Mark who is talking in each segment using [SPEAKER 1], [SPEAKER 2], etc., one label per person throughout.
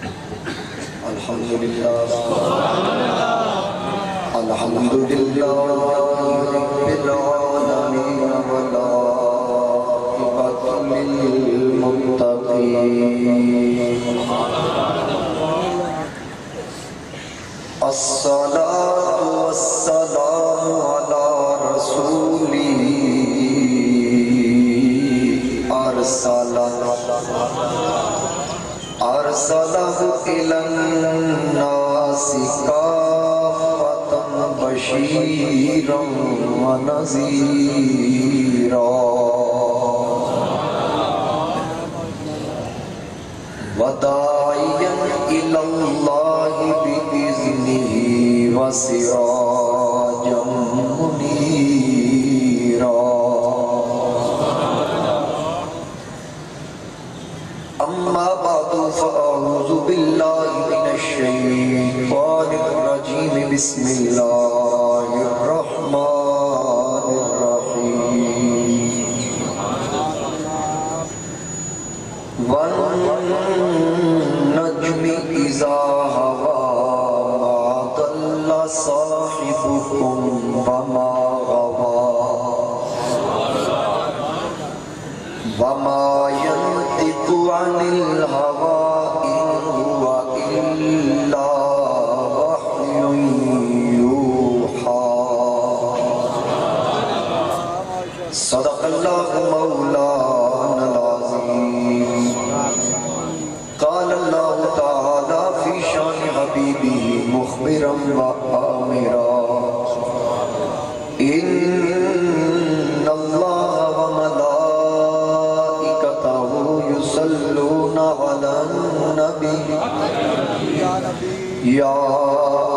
[SPEAKER 1] الحمدللہ الحمدللہ رب العالمین والعاقبۃ للمتقین الصلاۃ والسلام علی رسولی ارسلہ الی الناس کافۃ بشیرا ونذیرا وداعیا الی اللہ بإذنہ وسراجا منیرا اما بعد فاعوذ باللہ من الشیطان الرجیم بسم اللہ الرحمن الرحیم والنجم اذا ہوا ما ضل صاحبکم وما غوا وما ينطق عن الهوى إن هو إلا وحي يوحى صدق الله مولانا العظيم قال الله تعالى في شان حبيبه مخبرا وآمرا إن الله وملائكته يصلون على النبي يا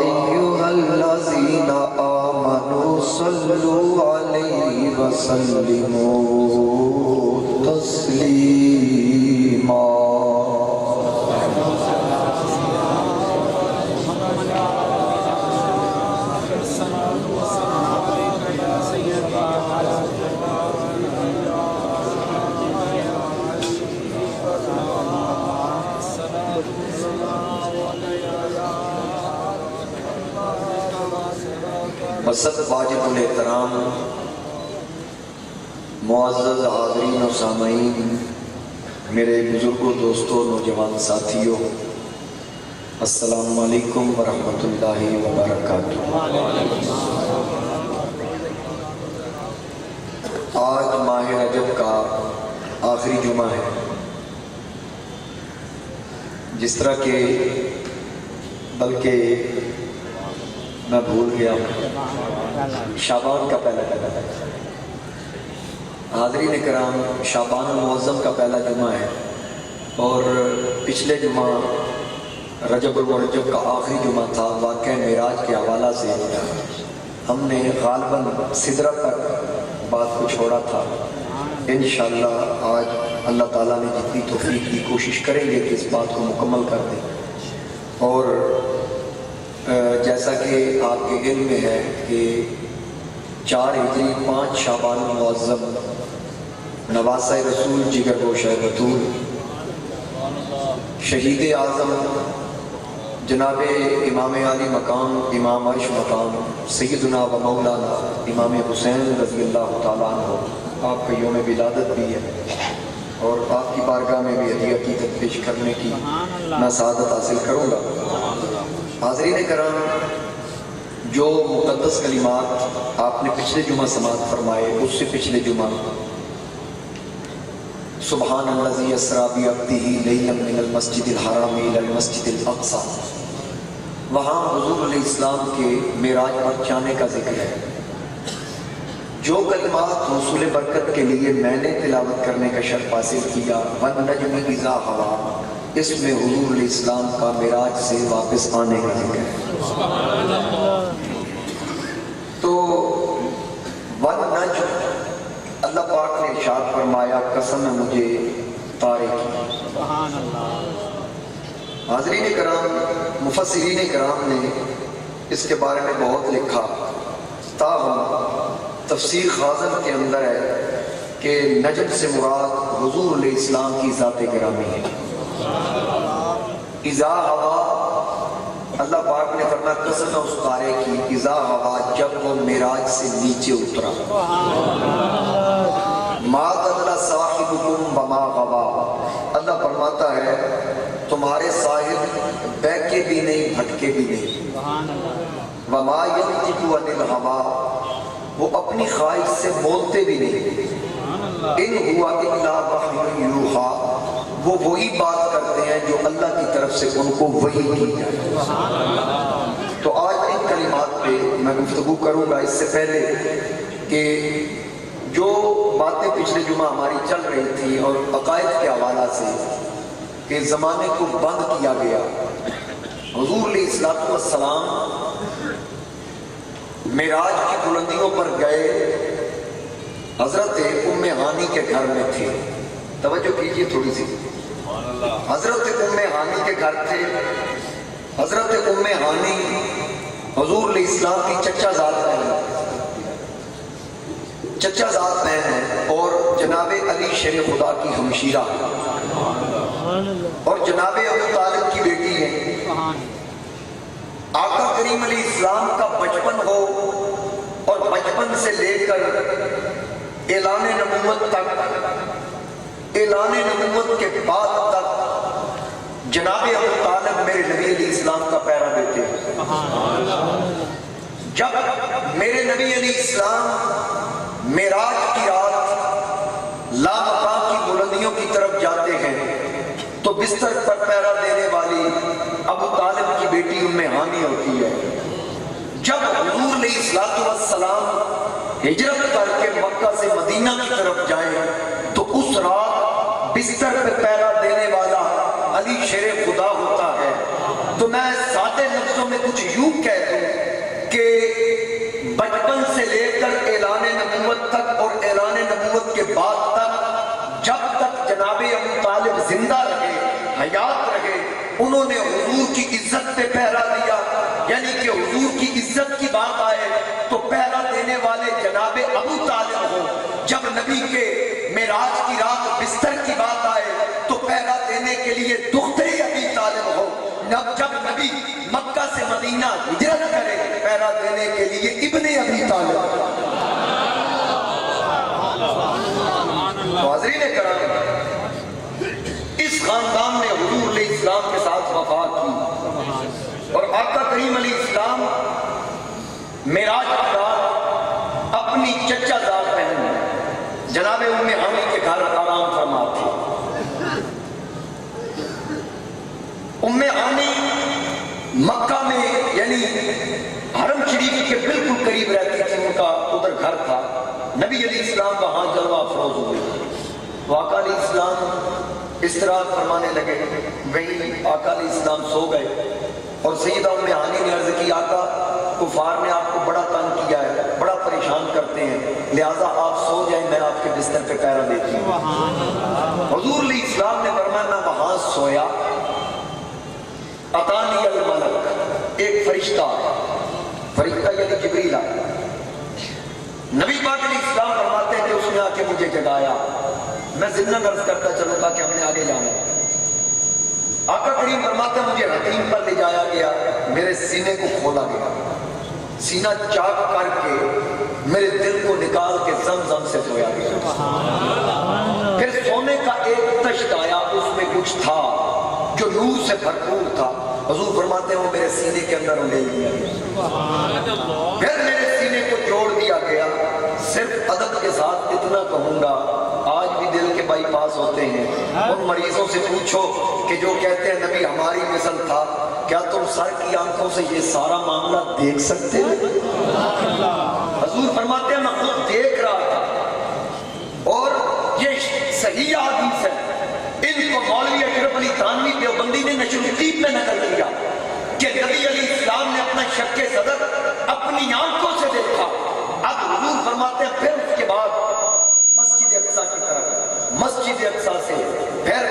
[SPEAKER 1] أيها الذين آمنوا صلوا عليه وسلموا تسليما بسط واجب الاحترام معزز حاضرین و سامعین، میرے بزرگوں، دوستوں، نوجوان ساتھیوں، السلام علیکم ورحمۃ اللہ وبرکاتہ۔ آج ماہ رجب کا آخری جمعہ ہے۔ جس طرح کہ بلکہ میں بھول گیا ہوں، شعبان کا پہلا جمعہ ہے۔ حاضرین کرام، شعبان المعظم کا پہلا جمعہ ہے اور پچھلے جمعہ رجب المرجب کا آخری جمعہ تھا۔ واقعہ معراج کے حوالہ سے ہم نے غالباً سدرہ تک بات کو چھوڑا تھا۔ انشاءاللہ آج اللہ تعالیٰ نے جتنی توفیق کی کوشش کریں گے کہ اس بات کو مکمل کر دیں۔ اور جیسا کہ آپ کے علم میں ہے کہ 4 ہجری 5 شعبان المعظم نواسہ رسول جگر گوشہ بطول شہید اعظم جناب امام عالی مقام امام عرش مقام سیدنا و مولانا امام حسین رضی اللہ تعالیٰ عنہ، آپ کا یوم ولادت بھی ہے اور آپ کی بارگاہ میں بھی ہدیہ عقیدت پیش کرنے کی میں سعادت حاصل کروں گا۔ حاضرین کرام، جو مقدس کلمات آپ نے پچھلے جمعہ سماعت فرمائے، اس سے پچھلے جمعہ سبحان الذی اسریٰ بعبدہ لیلا من المسجد الحرام الی المسجد الاقصی، وہاں حضور علیہ السلام کے معراج پر جانے کا ذکر ہے۔ جو کلمات حصول برکت کے لیے میں نے تلاوت کرنے کا شرف حاصل کیا، والنجم اذا ہوا، اس میں حضور علیہ السلام کا معراج سے واپس آنے کا ذکر ہے۔ تو والنجم، اللہ پاک نے ارشاد فرمایا قسم ہے مجھے تارے کی۔ حاضرین کرام، مفسرین کرام نے اس کے بارے میں بہت لکھا، تاہم تفسیر خازن کے اندر ہے کہ نجم سے مراد حضور علیہ السلام کی ذات گرامی ہے۔ اذا ہوا، اللہ پاک نے فرمایا قسم ہے اس تارے کی، اذا ہوا جب وہ معراج سے نیچے اترا، ما ضل صاحبکم وما غوا، اللہ فرماتا ہے تمہارے صاحب بہکے بھی نہیں بھٹکے بھی نہیں، وما ینطق عن الہوا، وہ اپنی خواہش سے بولتے بھی نہیں، ان ہوا الا وحی یوحی، وہ وہی بات کرتے ہیں جو اللہ کی طرف سے ان کو وحی کی جائے۔ تو آج ان کلمات پہ میں گفتگو کروں گا، اس سے پہلے کہ جو باتیں پچھلے جمعہ ہماری چل رہی تھی اور عقائد کے حوالہ سے کہ زمانے کو بند کیا گیا، حضور علیہ السلام معراج کی بلندیوں پر گئے، حضرت ام ہانی کے گھر میں تھے، توجہ کیجئے تھوڑی سی، حضرت ام ہانی کے گھر تھے، حضرت ام ہانی حضور علیہ السلام کی چچا زاد بہن ہے اور جناب علی شیر خدا کی ہمشیرہ اور جناب ابو طالب کی بیٹی ہے۔ آقا کریم علیہ السلام کا بچپن ہو اور بچپن سے لے کر اعلان نبوت تک، اعلان نبوت کے بعد تک جناب ابو طالب میرے نبی علیہ السلام کا پیرا دیتے ہیں۔ جب میرے نبی علیہ السلام معراج کی رات لامقام کی بلندیوں کی طرف جاتے ہیں تو بستر پر پیرا دینے والی ابو طالب کی بیٹی ام ہانی ہوتی ہے۔ جب حضور علیہ السلام ہجرت کر کے مکہ سے مدینہ کی طرف جائیں تو اس رات بستر پہ پیرا دینے والا علی شیر خدا ہوتا ہے۔ تو میں سادے لفظوں میں کچھ یوں کہہ دوں کہ بچپن سے لے کر اعلان نبوت تک اور اعلان نبوت کے بعد تک جب تک جناب ابو طالب زندہ رہے، حیات رہے، انہوں نے حضور کی عزت پہ پہرا دیا، یعنی کہ حضور کی عزت کی بات آئے تو پہرا دینے والے جناب ابو طالب ہو، جب نبی کے معراج کی رات بستر کی بات آئے تو پہرا دینے کے لیے دختر ابی طالب ہو، جب نبی مکہ سے مدینہ ہجرت کرے پہرا دینے کے لیے ابن ابی طالب۔ حاضرین کرام، اس خاندان نے حضور علیہ السلام کے ساتھ وفا کی اور آقا کریم علیہ السلام معراج کی رات اپنی چچا زاد بہن جناب ام ہانی کے گھر آرام فرما تھی۔ ام ہانی مکہ میں یعنی حرم شریف کے بالکل قریب رہتی تھی، ان کا ادھر گھر تھا۔ نبی علیہ السلام وہاں جلوہ افروز ہوئے، آقا علیہ السلام استراحت فرمانے لگے، وہی آقا علیہ السلام سو گئے اور سیدہ ام ہانی نے عرض کی آقا کفار نے آپ کو بڑا تنگ کیا ہے، بڑا پریشان کرتے ہیں، لہٰذا آپ سو جائیں، میں آپ کے بستر پہ پیرا دیتی ہوں۔ حضور علیہ السلام نے فرمایا میں وہاں سویا، اتانی الملک، ایک فرشتہ یعنی جبریل آیا، نبی پاک علیہ السلام فرماتے ہیں کہ اس نے آ کے مجھے جگایا، میں ضمن عرض کرتا چلوں تاکہ ہم نے آگے جانا۔ آقا کریم فرماتے ہیں مجھے حتیم پر لے جایا گیا، میرے سینے کو کھولا گیا، سینہ چاک کر کے میرے دل کو نکال کے زمزم سے دھویا گیا، پھر سونے کا ایک تشت آیا، اس میں کچھ تھا جو نور سے بھرپور تھا، حضور فرماتے ہیں وہ میرے سینے کے اندر لے لیا گیا، پھر میرے سینے کو جوڑ دیا گیا۔ صرف ادب کے ساتھ اتنا کہوں گا، آج بھی دل کے بائی پاس ہوتے ہیں، ان مریضوں سے پوچھو کہ جو کہتے ہیں نبی ہماری مثل تھا، کیا تم سر کی آنکھوں سے یہ سارا معاملہ دیکھ سکتے ہیں؟ حضور فرماتے ہیں میں خود دیکھ رہا تھا، اور یہ صحیح حدیث ہے، ان کو مولوی اشرف علی تھانوی دیوبندی نے نشر الطیب میں نقل کیا کہ نبی علیہ السلام نے اپنا شق صدر اپنی آنکھوں سے دیکھا۔ اب حضور فرماتے ہیں پھر اس کے بعد مسجد اقصیٰ کی طرف، مسجد اقصیٰ سے پھر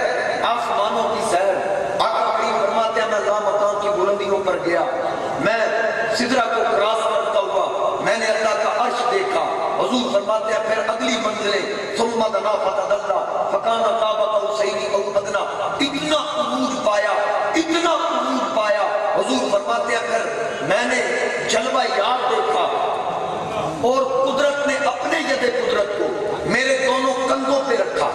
[SPEAKER 1] آسمانوں کی سیر، آقا کریم فرماتے ہیں میں لامکان کی بلندیوں پر گیا، میں سدرہ کو کراس کرتا ہوا میں نے اللہ کا عرش دیکھا۔ حضور فرماتے ہیں پھر اگلی منزلیں ثم دنا فتدلى فکان قاب قوسین او ادنی، اتنا عروج پایا، اتنا قبول پایا. حضور فرماتے ہیں اگر میں نے جلوہ یار دیکھا اور قدرت نے اپنے ید قدرت کو میرے دونوں کندھوں پہ رکھا,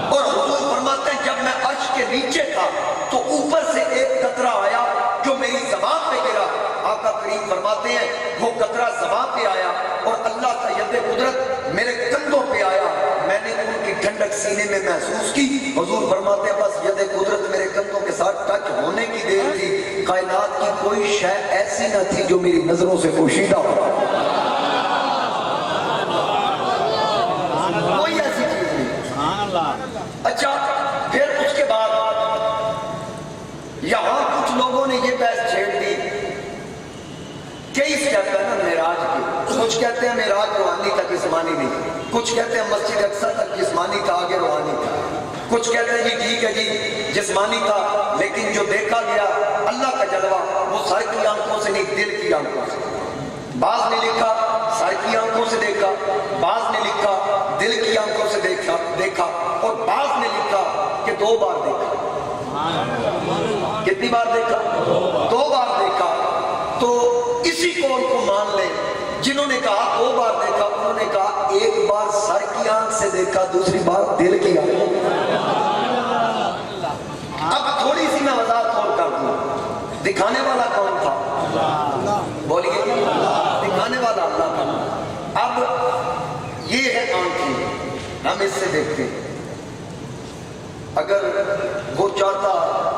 [SPEAKER 1] اور حضور فرماتے ہیں جب میں عرش کے نیچے تھا تو اوپر سے ایک قطرہ آیا جو میری زبان پہ گرا. آقا کریم فرماتے ہیں وہ قطرہ زبان پہ آیا اور اللہ کا ید قدرت میرے کندھوں پہ آیا, میں نے ان کی ٹھنڈک سینے میں محسوس کی. حضور فرماتے ہیں بس ید قدرت میرے کندھوں کے ساتھ ٹچ ہونے کی دیر تھی, کائنات کی کوئی شے ایسی نہ تھی جو میری نظروں سے پوشیدہ ہو, کوئی ایسی چیز نہیں. اچھا پھر اس کے بعد یہاں کچھ لوگوں نے یہ بحث چھیڑ دی, کئی سٹیپ ہے نا معراج کی. کچھ کہتے ہیں معراج روحانی تھا جسمانی نہیں, کچھ کہتے ہیں مسجد اقصی تک جسمانی تھا آگے روحانی تھا, کچھ کہتے ہیں جی ٹھیک ہے جی جسمانی تھا لیکن جو دیکھا گیا اللہ کا جلوہ وہ سر کی آنکھوں سے نہیں دل کی آنکھوں سے. بعض نے لکھا سر کی آنکھوں سے دیکھا, بعض نے لکھا دل کی آنکھوں سے دیکھا اور بعض نے لکھا کہ 2 بار دیکھا. کتنی بار دیکھا؟ 2 بار دیکھا. تو اسی قول کو مان لیں جنہوں نے کہا 2 بار دیکھا, انہوں نے کہا ایک بار سر کی آنکھ سے دیکھا, دوسری بار دل کی آنکھ. اب تھوڑی سی میں وضاحت اور کر دوں, دکھانے والا کون تھا؟ بولیے, دکھانے والا اللہ تھا. اب یہ ہے آنکھیں, ہم اس سے دیکھتے ہیں. اگر وہ چاہتا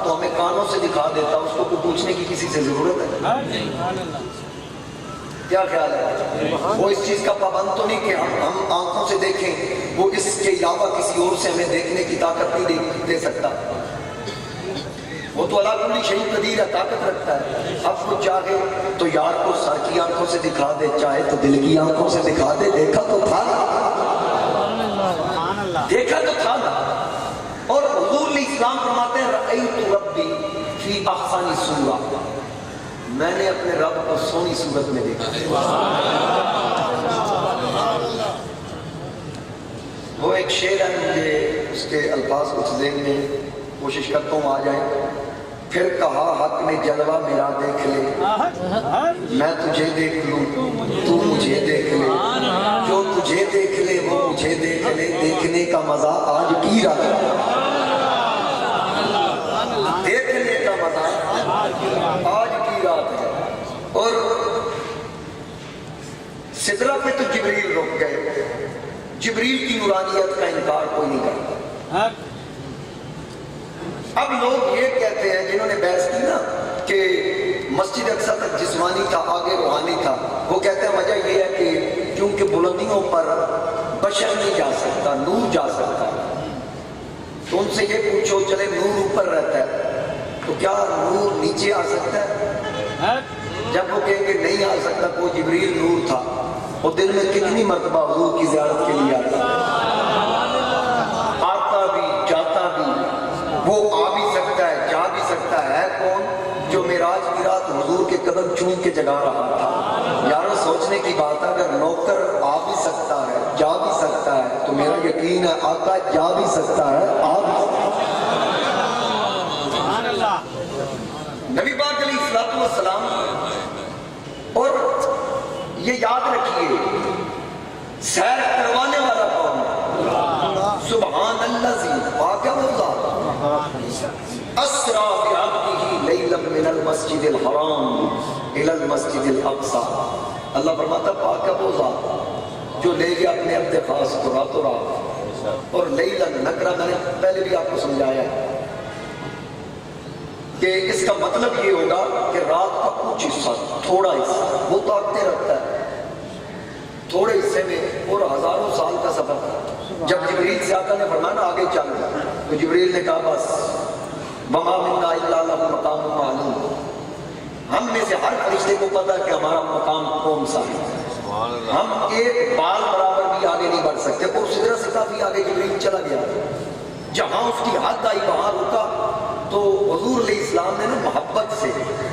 [SPEAKER 1] تو ہمیں کانوں سے دکھا دیتا, اس کو پوچھنے کی کسی سے ضرورت ہے؟ کیا خیال ہے؟ وہ اس چیز کا پابند تو نہیں کہ ہم آنکھوں سے دیکھیں, وہ اس کے علاوہ کسی اور سے ہمیں دیکھنے کی طاقت نہیں دے سکتا. وہ تو اللہ کلی شہید قدیر ہے, طاقت رکھتا ہے. اب وہ چاہے تو یار کو سر کی آنکھوں سے دکھا دے, چاہے تو دل کی آنکھوں سے دکھا دے. دیکھا تو تھا نا, دیکھا تو تھا نا. اور حضور علیہ السلام فرماتے ہیں رأیت ربی فی احسن صورہ, میں نے اپنے رب کو سونی صورت میں دیکھا. وہ ایک شعر ہے, مجھے اس کے الفاظ کچھ ذہن میں, کوشش کرتا ہوں آ جائیں. پھر کہا حق نے جلوہ میرا دیکھ لے, میں تجھے دیکھ لوں تو مجھے دیکھ لے, جو تجھے دیکھ لے وہ مجھے دیکھ لے, دیکھنے کا مزہ آج کی رات ہے, دیکھنے کا مزہ آج کی رات ہے. اور سدرہ پہ تو جبریل رک گئے, جبریل کی نورانیت کا انکار کوئی نہیں کرتا. اب لوگ یہ کہتے ہیں جنہوں نے بحث کی نا کہ مسجد اقصی تک جسمانی تھا آگے روحانی تھا, وہ کہتے ہیں وجہ یہ ہے کہ کیونکہ بلندیوں پر بشر نہیں جا سکتا, نور جا سکتا. تو ان سے یہ پوچھو چلے نور اوپر رہتا ہے تو کیا نور نیچے آ سکتا ہے؟ جب وہ کہیں گے نہیں آ سکتا, وہ جبریل نور تھا, وہ دل میں کتنی مرتبہ حضور کی زیارت کے لیے آتا بھی جاتا بھی, وہ آ بھی سکتا ہے جا بھی سکتا ہے. کون؟ جو معراج کی رات حضور کے قدم چوم کے جگا رہا تھا. یارو سوچنے کی بات ہے, اگر نوکر آ بھی سکتا ہے جا بھی سکتا ہے تو میرا یقین ہے آقا جا بھی سکتا ہے آ بھی سکتا ہے. نبی پاک علیہ الصلوۃ والسلام. اور یہ یاد رکھیے سیر کروانے والا کون ہے؟ سبحان الذی پاک اللہ اسرا بعبدہ لیلا من المسجد الحرام الی المسجد الاقصی. اللہ فرماتا پاک ہے وہ ذات جو لے گیا اپنے عبد خاص کو راتوں رات. اور لیلا نکرہ میں نے پہلے بھی آپ کو سمجھایا ہے کہ اس کا مطلب یہ ہوگا کہ رات کا کچھ حصہ, تھوڑا حصہ وہ طاقتیں رکھتا ہے, تھوڑے حصے میں اور ہزاروں سال کا سفر تھا. جب جبریل سے آقا نے فرمایا آگے چل تو جبریل نے کہا بس وما منا الا لہ مقام معلوم, ہم میں سے ہر فرشتے کو پتا کہ ہمارا مقام کون سا ہے, ہم ایک بال برابر بھی آگے نہیں بڑھ سکتے. اور سدرہ سے کافی آگے جبریل چلا گیا, جہاں اس کی حد آئی وہاں رکا. تو حضور علیہ السلام نے نا محبت سے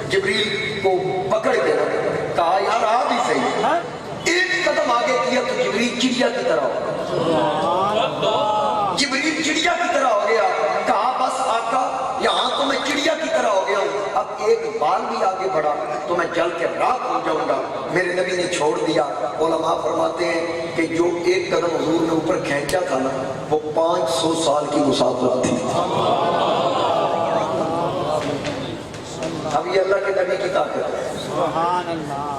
[SPEAKER 1] جبریل کو پکڑ کے کہا یار آ بھی صحیح. ایک قدم آگے کیا تو جبریل چڑیا کی طرح ہو, جبریل چڑیا کی طرح ہو گیا. کہا بس آقا یہاں تو میں چڑیا کی طرح ہو گیا ہوں، اب ایک بال بھی آگے بڑھا تو میں جل کے راکھ ہو جاؤں گا۔ میرے نبی نے چھوڑ دیا۔ علماء فرماتے ہیں کہ جو ایک قدم حضور نے اوپر کھینچا تھا نا، وہ 500 سال کی مسافت تھی۔ اب یہ اللہ کے نبی کی طاقت ہے۔
[SPEAKER 2] سبحان اللہ۔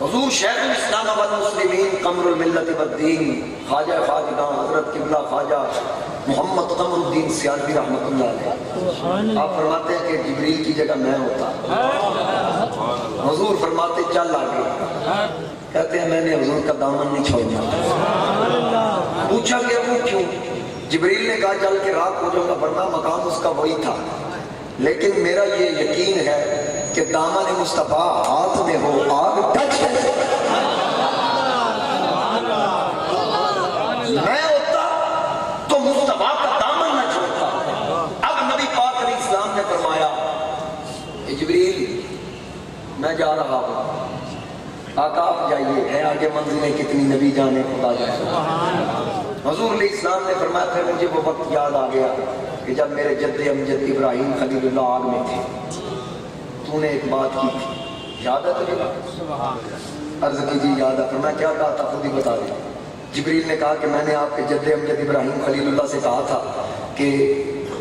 [SPEAKER 1] حضور شیخ الاسلام والمسلمین قمر الملت والدین خواجہ خواجگاں حضرت قبلہ خواجہ محمد قمر الدین سیالوی رحمۃ اللہ علیہ، آپ فرماتے ہیں کہ جبریل کی جگہ میں ہوتا۔ حضور فرماتے چل آگے، کہتے ہیں میں نے حضور کا دامن نہیں چھوڑنا۔ پوچھا کہ وہ کیوں؟ جبریل نے کہا چل کے راکھ ہو جاؤں گا، ورنہ مقام اس کا وہی تھا، لیکن میرا یہ یقین ہے کہ دامن مصطفیٰ ہاتھ میں ہو، آگ ٹچ ہے۔ میں ہوتا تو مصطفیٰ کا دامن نہ چھوڑتا۔ اب نبی پاک علیہ السلام نے فرمایا کہ جبریل میں جا رہا ہوں، آقا آپ جائیے، ہے آگے منزلیں کتنی نبی جانے خدا جائے۔ حضور علیہ السلام نے فرمایا پھر مجھے وہ وقت یاد آ گیا کہ جب میرے جد امجد ابراہیم خلیل اللہ آگ میں تھے، تو نے ایک بات کی تھی، یاد ہے تجھے؟ عرض کیجیے یاد ہے۔ فرمایا کیا کہا تھا؟ خود ہی بتا دیں۔ جبریل نے کہا کہ میں نے آپ کے جد امجد ابراہیم خلیل اللہ سے کہا تھا کہ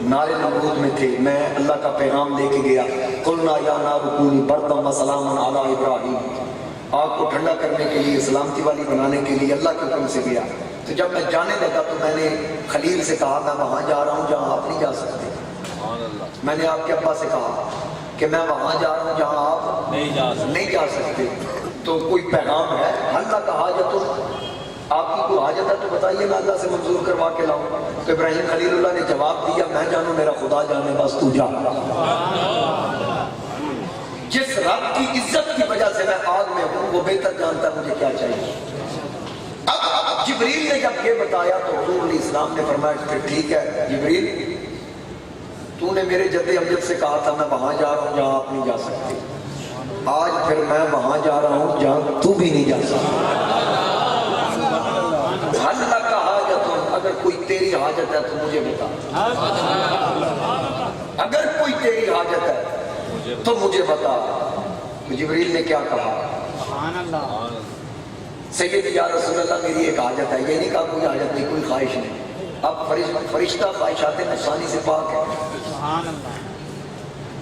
[SPEAKER 1] نار نمرود میں تھے، میں اللہ کا پیغام لے کے گیا، قلنا یا نار کونی بردم و سلاما علی ابراہیم، آگ کو ٹھنڈا کرنے کے لیے، سلامتی والی بنانے کے لیے اللہ کے حکم سے گیا۔ تو جب میں جانے لگا تو میں نے خلیل سے کہا میں وہاں جا رہا ہوں جہاں آپ نہیں جا سکتے۔ میں نے آپ کے ابا سے کہا کہ میں وہاں جا رہا ہوں جہاں آپ نہیں جا سکتے، تو کوئی پیغام ہے؟ اللہ کا حاجت ہو، آپ کی کوئی حاجت ہے تو بتائیے، میں اللہ سے منظور کروا کے لاؤں۔ تو ابراہیم خلیل اللہ نے جواب دیا میں جانوں میرا خدا جانے، بس تو جا۔ جس رب کی عزت کی وجہ سے میں آگ میں ہوں وہ بہتر جانتا ہے مجھے کیا چاہیے۔ اب جبریل نے جب یہ بتایا تو حضور علیہ السلام نے فرمایا کہ ٹھیک ہے جبریل، تو نے میرے جد امجد سے کہا تھا میں وہاں جا رہا ہوں جہاں آپ نہیں جا سکتے، آج پھر میں وہاں جا رہا ہوں جہاں تو بھی نہیں جا سکتا۔ اللہ کا حاجت ہو، اگر کوئی تیری حاجت ہے تو مجھے بتا، اگر کوئی تیری حاجت ہے تو مجھے بتا۔ تو جبریل نے کیا کہا؟ سید یا رسول اللہ میری ایک حاجت ہے۔ یہ نہیں کہا کوئی حاجت نہیں، کوئی خواہش نہیں۔ اب فرشتہ خواہشات نفسانی سے پاک ہے،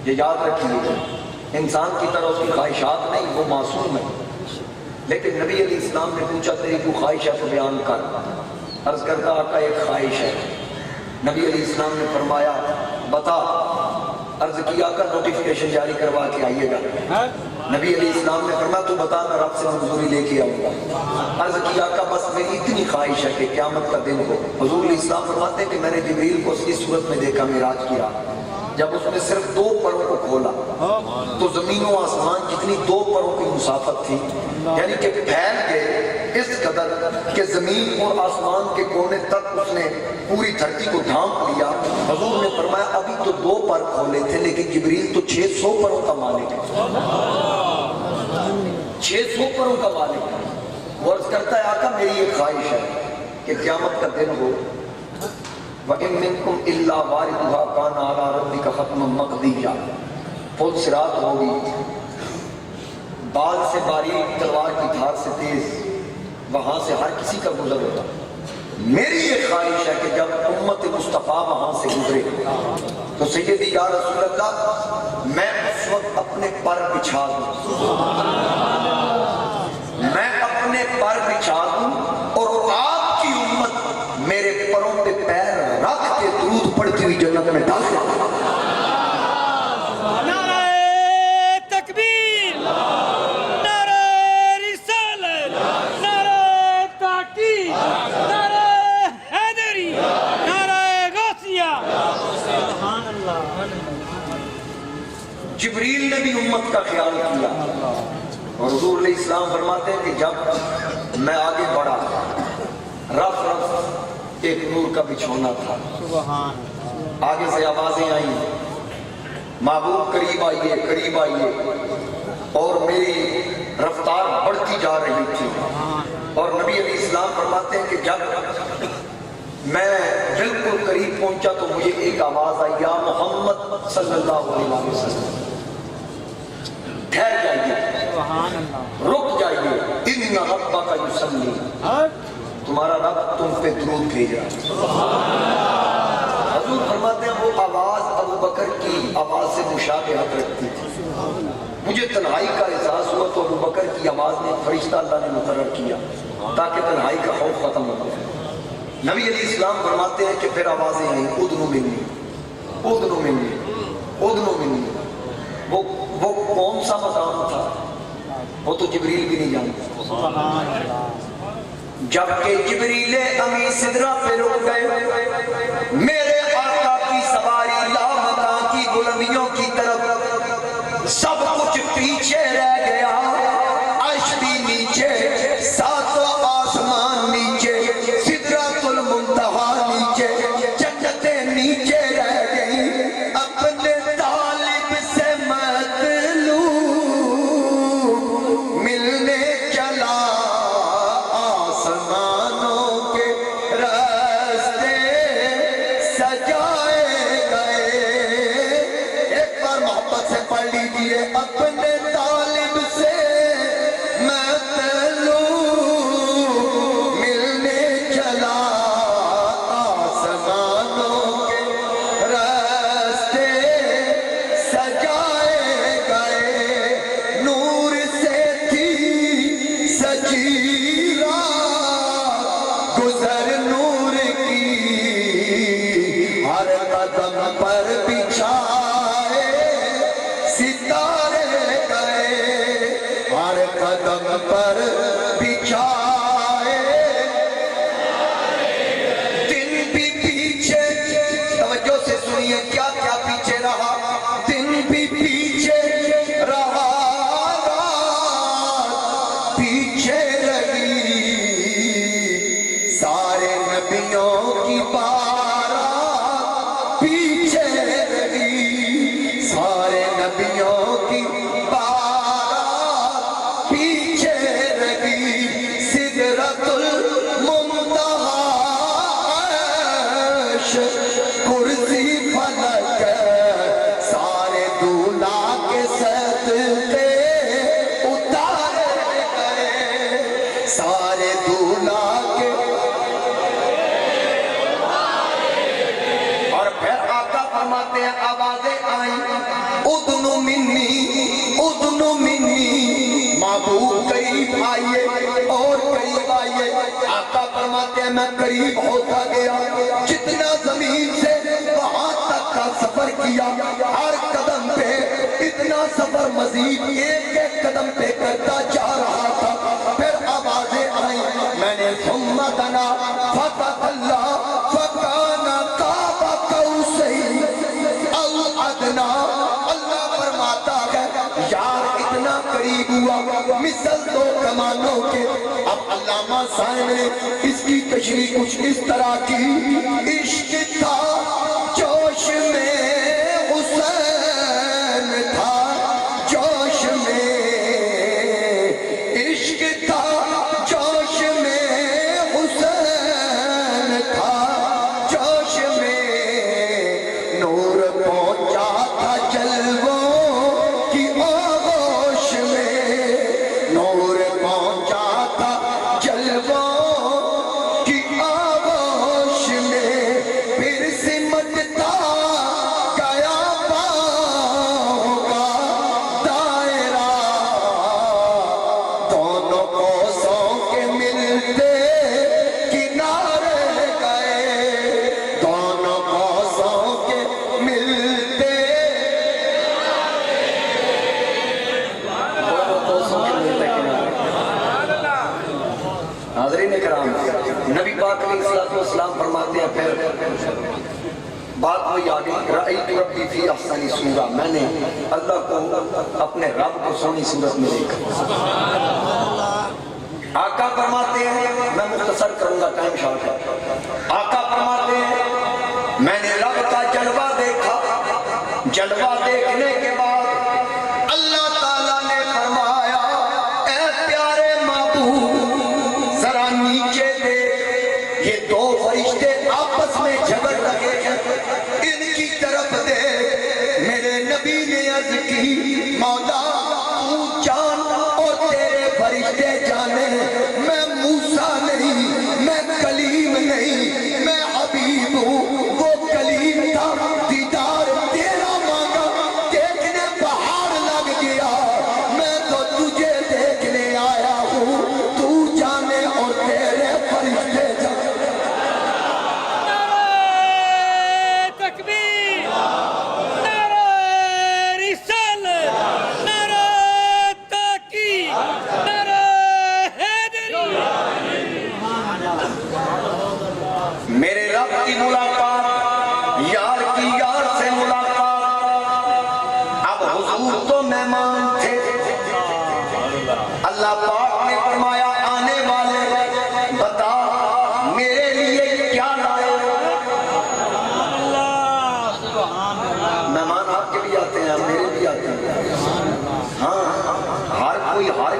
[SPEAKER 1] یہ یاد رکھیے، انسان کی طرح اس کی خواہشات نہیں، وہ معصوم ہے۔ لیکن نبی علیہ السلام نے پوچھا تیری کوئی خواہش ہے تو بیان کر۔ عرض کرتا آقا ایک خواہش ہے۔ نبی علیہ السلام نے فرمایا بتا۔ عرض کیا آقا نوٹیفیکیشن جاری کروا کے آئیے گا۔ نبی علیہ السلام نے فرمایا تو بتا میں رب سے منظوری لے کے آؤں گا۔ عرض کیا آقا بس میری اتنی خواہش ہے کہ قیامت کا دن ہو۔ حضور علیہ السلام فرماتے ہیں کہ میں نے جبریل کو اس صورت میں دیکھا معراج کی رات، جب اس نے صرف 2 پروں کو کھولا تو زمین و آسمان جتنی 2 پروں کی مسافت تھی، یعنی کہ پھیل گئے اس قدر کہ زمین اور آسمان کے کونے تک اس نے پوری دھرتی کو ڈھانپ لیا۔ حضور نے فرمایا ابھی تو 2 پر کھولے تھے لیکن جبریل تو 600 پروں کا مالک ہے، 600 پروں کا مالک ہے۔ وہ عرض کرتا ہے آقا میری ایک خواہش ہے کہ قیامت کا دن ہو، وَإِن مِّنكُمْ إِلَّا وَارِدُهَا كَانَ عَلَىٰ رَبِّكَ حَتْمًا مَّقْضِيًّا، پل صراط ہوگی، بال سے باریک تلوار کی دھار سے تیز، وہاں سے ہر کسی کا گزر ہوتا۔ میری یہ خواہش ہے کہ جب امت مصطفیٰ وہاں سے گزرے تو سیدی یا رسول اللہ میں اس وقت اپنے پر بچھا دوں، میں اپنے پر بچھا دوں اور آپ کی امت میرے پروں پہ پیر رکھ کے درود پڑھتی ہوئی جنت میں داخل۔
[SPEAKER 2] نعرہ تکبیر، نعرہ رسالت، نعرہ تحقیق، نعرہ حیدری، نعرہ غوثیہ۔ سبحان اللہ۔
[SPEAKER 1] جبریل نے بھی امت کا خیال کیا اور حضور علیہ السلام فرماتے ہیں کہ جب میں آگے بڑھا رف رف ایک نور کا بچھونا تھا،
[SPEAKER 2] سبحان
[SPEAKER 1] آگے سے آوازیں آئیں محبوب قریب آئیے قریب آئیے، اور میری رفتار بڑھتی جا رہی تھی۔ اور نبی علیہ السلام فرماتے ہیں کہ جب میں بالکل قریب پہنچا تو مجھے ایک آواز آئی، یا محمد صلی اللہ علیہ وسلم ٹھہر جائیے،
[SPEAKER 2] سبحان اللہ،
[SPEAKER 1] رک جائیے، ان ربک یصلی، تمہارا رب تم پہ درود بھیج رہا ہے۔ حضور فرماتے ہیں وہ آواز ابو بکر کی آواز سے مشابہت رکھتی تھی، مجھے تنہائی کا احساس ہوا تو ابو بکر کی آواز میں فرشتہ اللہ نے مقرر کیا تاکہ تنہائی کا خوف ختم ہو جائے۔ نبی علیہ السلام فرماتے ہیں کہ پھر آوازیں آئیں، ادنو منی ادنو منی ادنو منی۔ وہ کون سا مقام تھا وہ تو جبریل بھی نہیں جانتا۔
[SPEAKER 2] سبحان اللہ،
[SPEAKER 1] جبکہ جبریل امی سدرہ پہ رک گئے، میرے آقا کی سواری لامکان کی بلندیوں کی طرف، سب کچھ پیچھے رہ گیا، عرش بھی نیچے، ساتوں آسمان نیچے، سدرۃ المنتہا نیچے، جنتیں نیچے رہ گئی، اپنے طالب سے مطلوب ملنے چلا، آسمانوں کے راستے سجائے گئے۔ ایک بار محبت سے پڑھ لیجئے، اپنے طالب سے مطلوب ملنے چلا، آسمانوں کے راستے سجائے گئے، نور سے تھی سجی رات، گزر نور کی ہر قدم پر بچھائے ستارے گئے، ہر قدم پر بچھائے، دن بھی پیچھے، توجہ سے سنیے کیا کیا پیچھے رہا، دن بھی پیچھے رہا، رات پیچھے رہی، سارے نبیوں کی بارات پیچھے رہی، سارے نبیوں کی بارات پیچھے رہی، سدرۃ المنتہا، عرش، کرسی، فلک، سارے دولہا کے صدقے اتارے گئے، سارے دولہا کے، اور پھر آقا فرماتے ہیں آوازیں آئیں، ادنو منی، محبوب قریب آئیے اور قریب آئیے۔ آقا فرماتے ہیں میں قریب ہوتا گیا، جتنا زمین سے وہاں تک کا سفر کیا، ہر قدم پہ اتنا سفر مزید ایک ایک قدم پہ کرتا جا رہا تھا، پھر آوازیں آئیں، میں نے ثم دنا فتدلی فکان قاب قوسین او ادنی، اللہ فرماتا ہے یار اتنا قریب ہوا مثل دو کمانوں کے۔ اب علامہ صاحب نے اس کی تشریح کچھ اس طرح کی، عشق تھا جوش میں حسین تھا، جوش میں عشق تھا، جوش میں حسین تھا، جوش میں نور پہنچا تھا جلووں کی آغوش میں، نور پہنچا تھا جلووں کی آغوش میں، پھر سمٹتا گیا پاؤں کا دائرہ، دونوں کوسوں کے ملتے کنارے گئے، دونوں کوسوں کے ملتے، حاضرین کرام، نبی پاک علیہ السلام فرماتے ہیں پھر بات وہی آگئی، رأیت ربی فی احسن صورہ، میں نے اللہ کو اپنے رب کو سونی صورت میں دیکھا۔ آقا فرماتے ہیں، میں مختصر کروں گا ٹائم شارٹ ہے، آقا فرماتے ہیں میں نے رب کا جلوہ دیکھا، جلوہ دیکھنے کے بعد اللہ تعالیٰ نے فرمایا اے پیارے محبوب ذرا نیچے دیکھ، یہ دو فرشتے نبی نے عرض کی مولا تو جان اور تیرے فرشتے جانے میں موسیٰ نہیں، میں کلیم نہیں، میں حبیب ہوں۔ وہ کلیم تھا، دیدار تیرا مانگا، دیکھنے پہاڑ لگ گیا، میں تو تجھے دیکھنے آیا ہوں، تو جانے اور تیرے فرشتے جانے۔
[SPEAKER 2] نعرہ تکبیر، نعرہ رسالت، نعرہ تحقیق، نعرہ حیدری۔
[SPEAKER 1] میرے رب کی ملاقات، یار کی یار سے ملاقات۔ اب حضور تو مہمان تھے، اللہ پاک نے فرمایا آنے والے بتا میرے لیے کیا لائے ہو؟ مہمان آپ کے بھی آتے ہیں، میرے بھی آتے ہیں۔ ہاں، ہر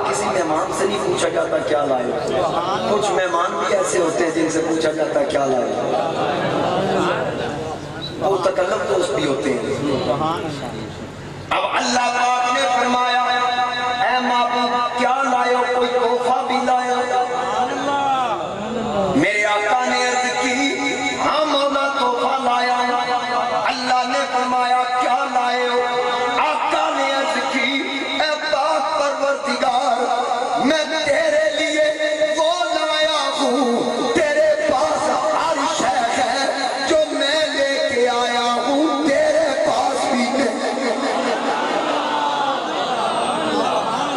[SPEAKER 1] کسی مہمان سے نہیں پوچھا جاتا کیا لائے ہو۔ کچھ مہمان بھی ایسے ہوتے ہیں جن سے پوچھا جاتا ہے کیا لائے ہو۔ وہ تکلم دوست بھی ہوتے ہیں۔ اب اللہ پاک نے فرمایا اے محبوب کیا لائے ہو؟ کوئی تحفہ بھی لائے ہو؟ میرے آقا نے عرض کی ہاں مولا تحفہ لایا ہوں۔ اللہ نے فرمایا کیا لائے ہو؟ آقا نے عرض کی اے پاک پروردگار میں تیرے لیے وہ لایا ہوں، تیرے پاس ہر شے ہے جو میں لے کے آیا ہوں تیرے پاس بھی ہے۔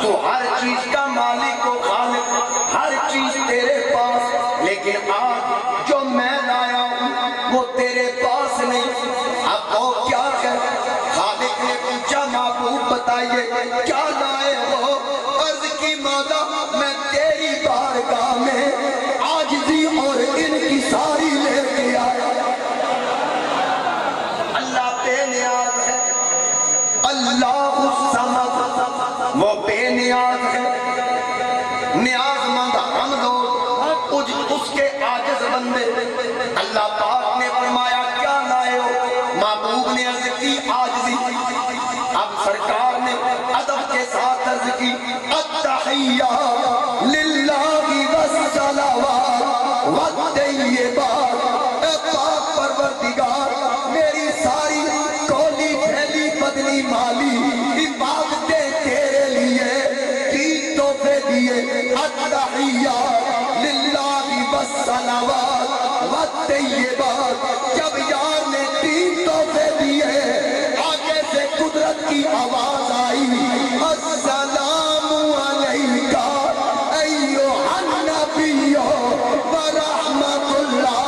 [SPEAKER 1] تو ہر چیز کا مالک و خالق، ہر چیز تیرے پاس، لیکن آج جو میں لایا ہوں وہ تیرے پاس نہیں۔ اب وہ کیا ہے؟ خالق نے پوچھا محبوب بتائیے کیا لائے ہو؟ عرض کی مولا میں تیری بارگاہ میں عاجزی اور ان کی ساری لے کے آیا۔ اللہ بے نیاز ہے، اللہ الصمد، وہ بے نیاز ہے، نیاز مند ہم لوگ، اس کے عاجز بندے۔ اللہ پاک نے فرمایا کیا لائے ہو؟ محبوب نے عرض کی عاجزی۔ اب سرکار نے ادب کے ساتھ عرض کی التحیات للہ والصلوات والطیبات۔ اے پاک پروردگار میری ساری کولی پھیلی بدنی مالی عبادتیں تیرے لیے، تین تحفے دیے التحیات للہ والصلوات والطیبات۔ جب یار نے تین تحفے دیے آگے سے قدرت کی آواز آئی السلام علیکہ ایھا النبی ورحمۃ اللہ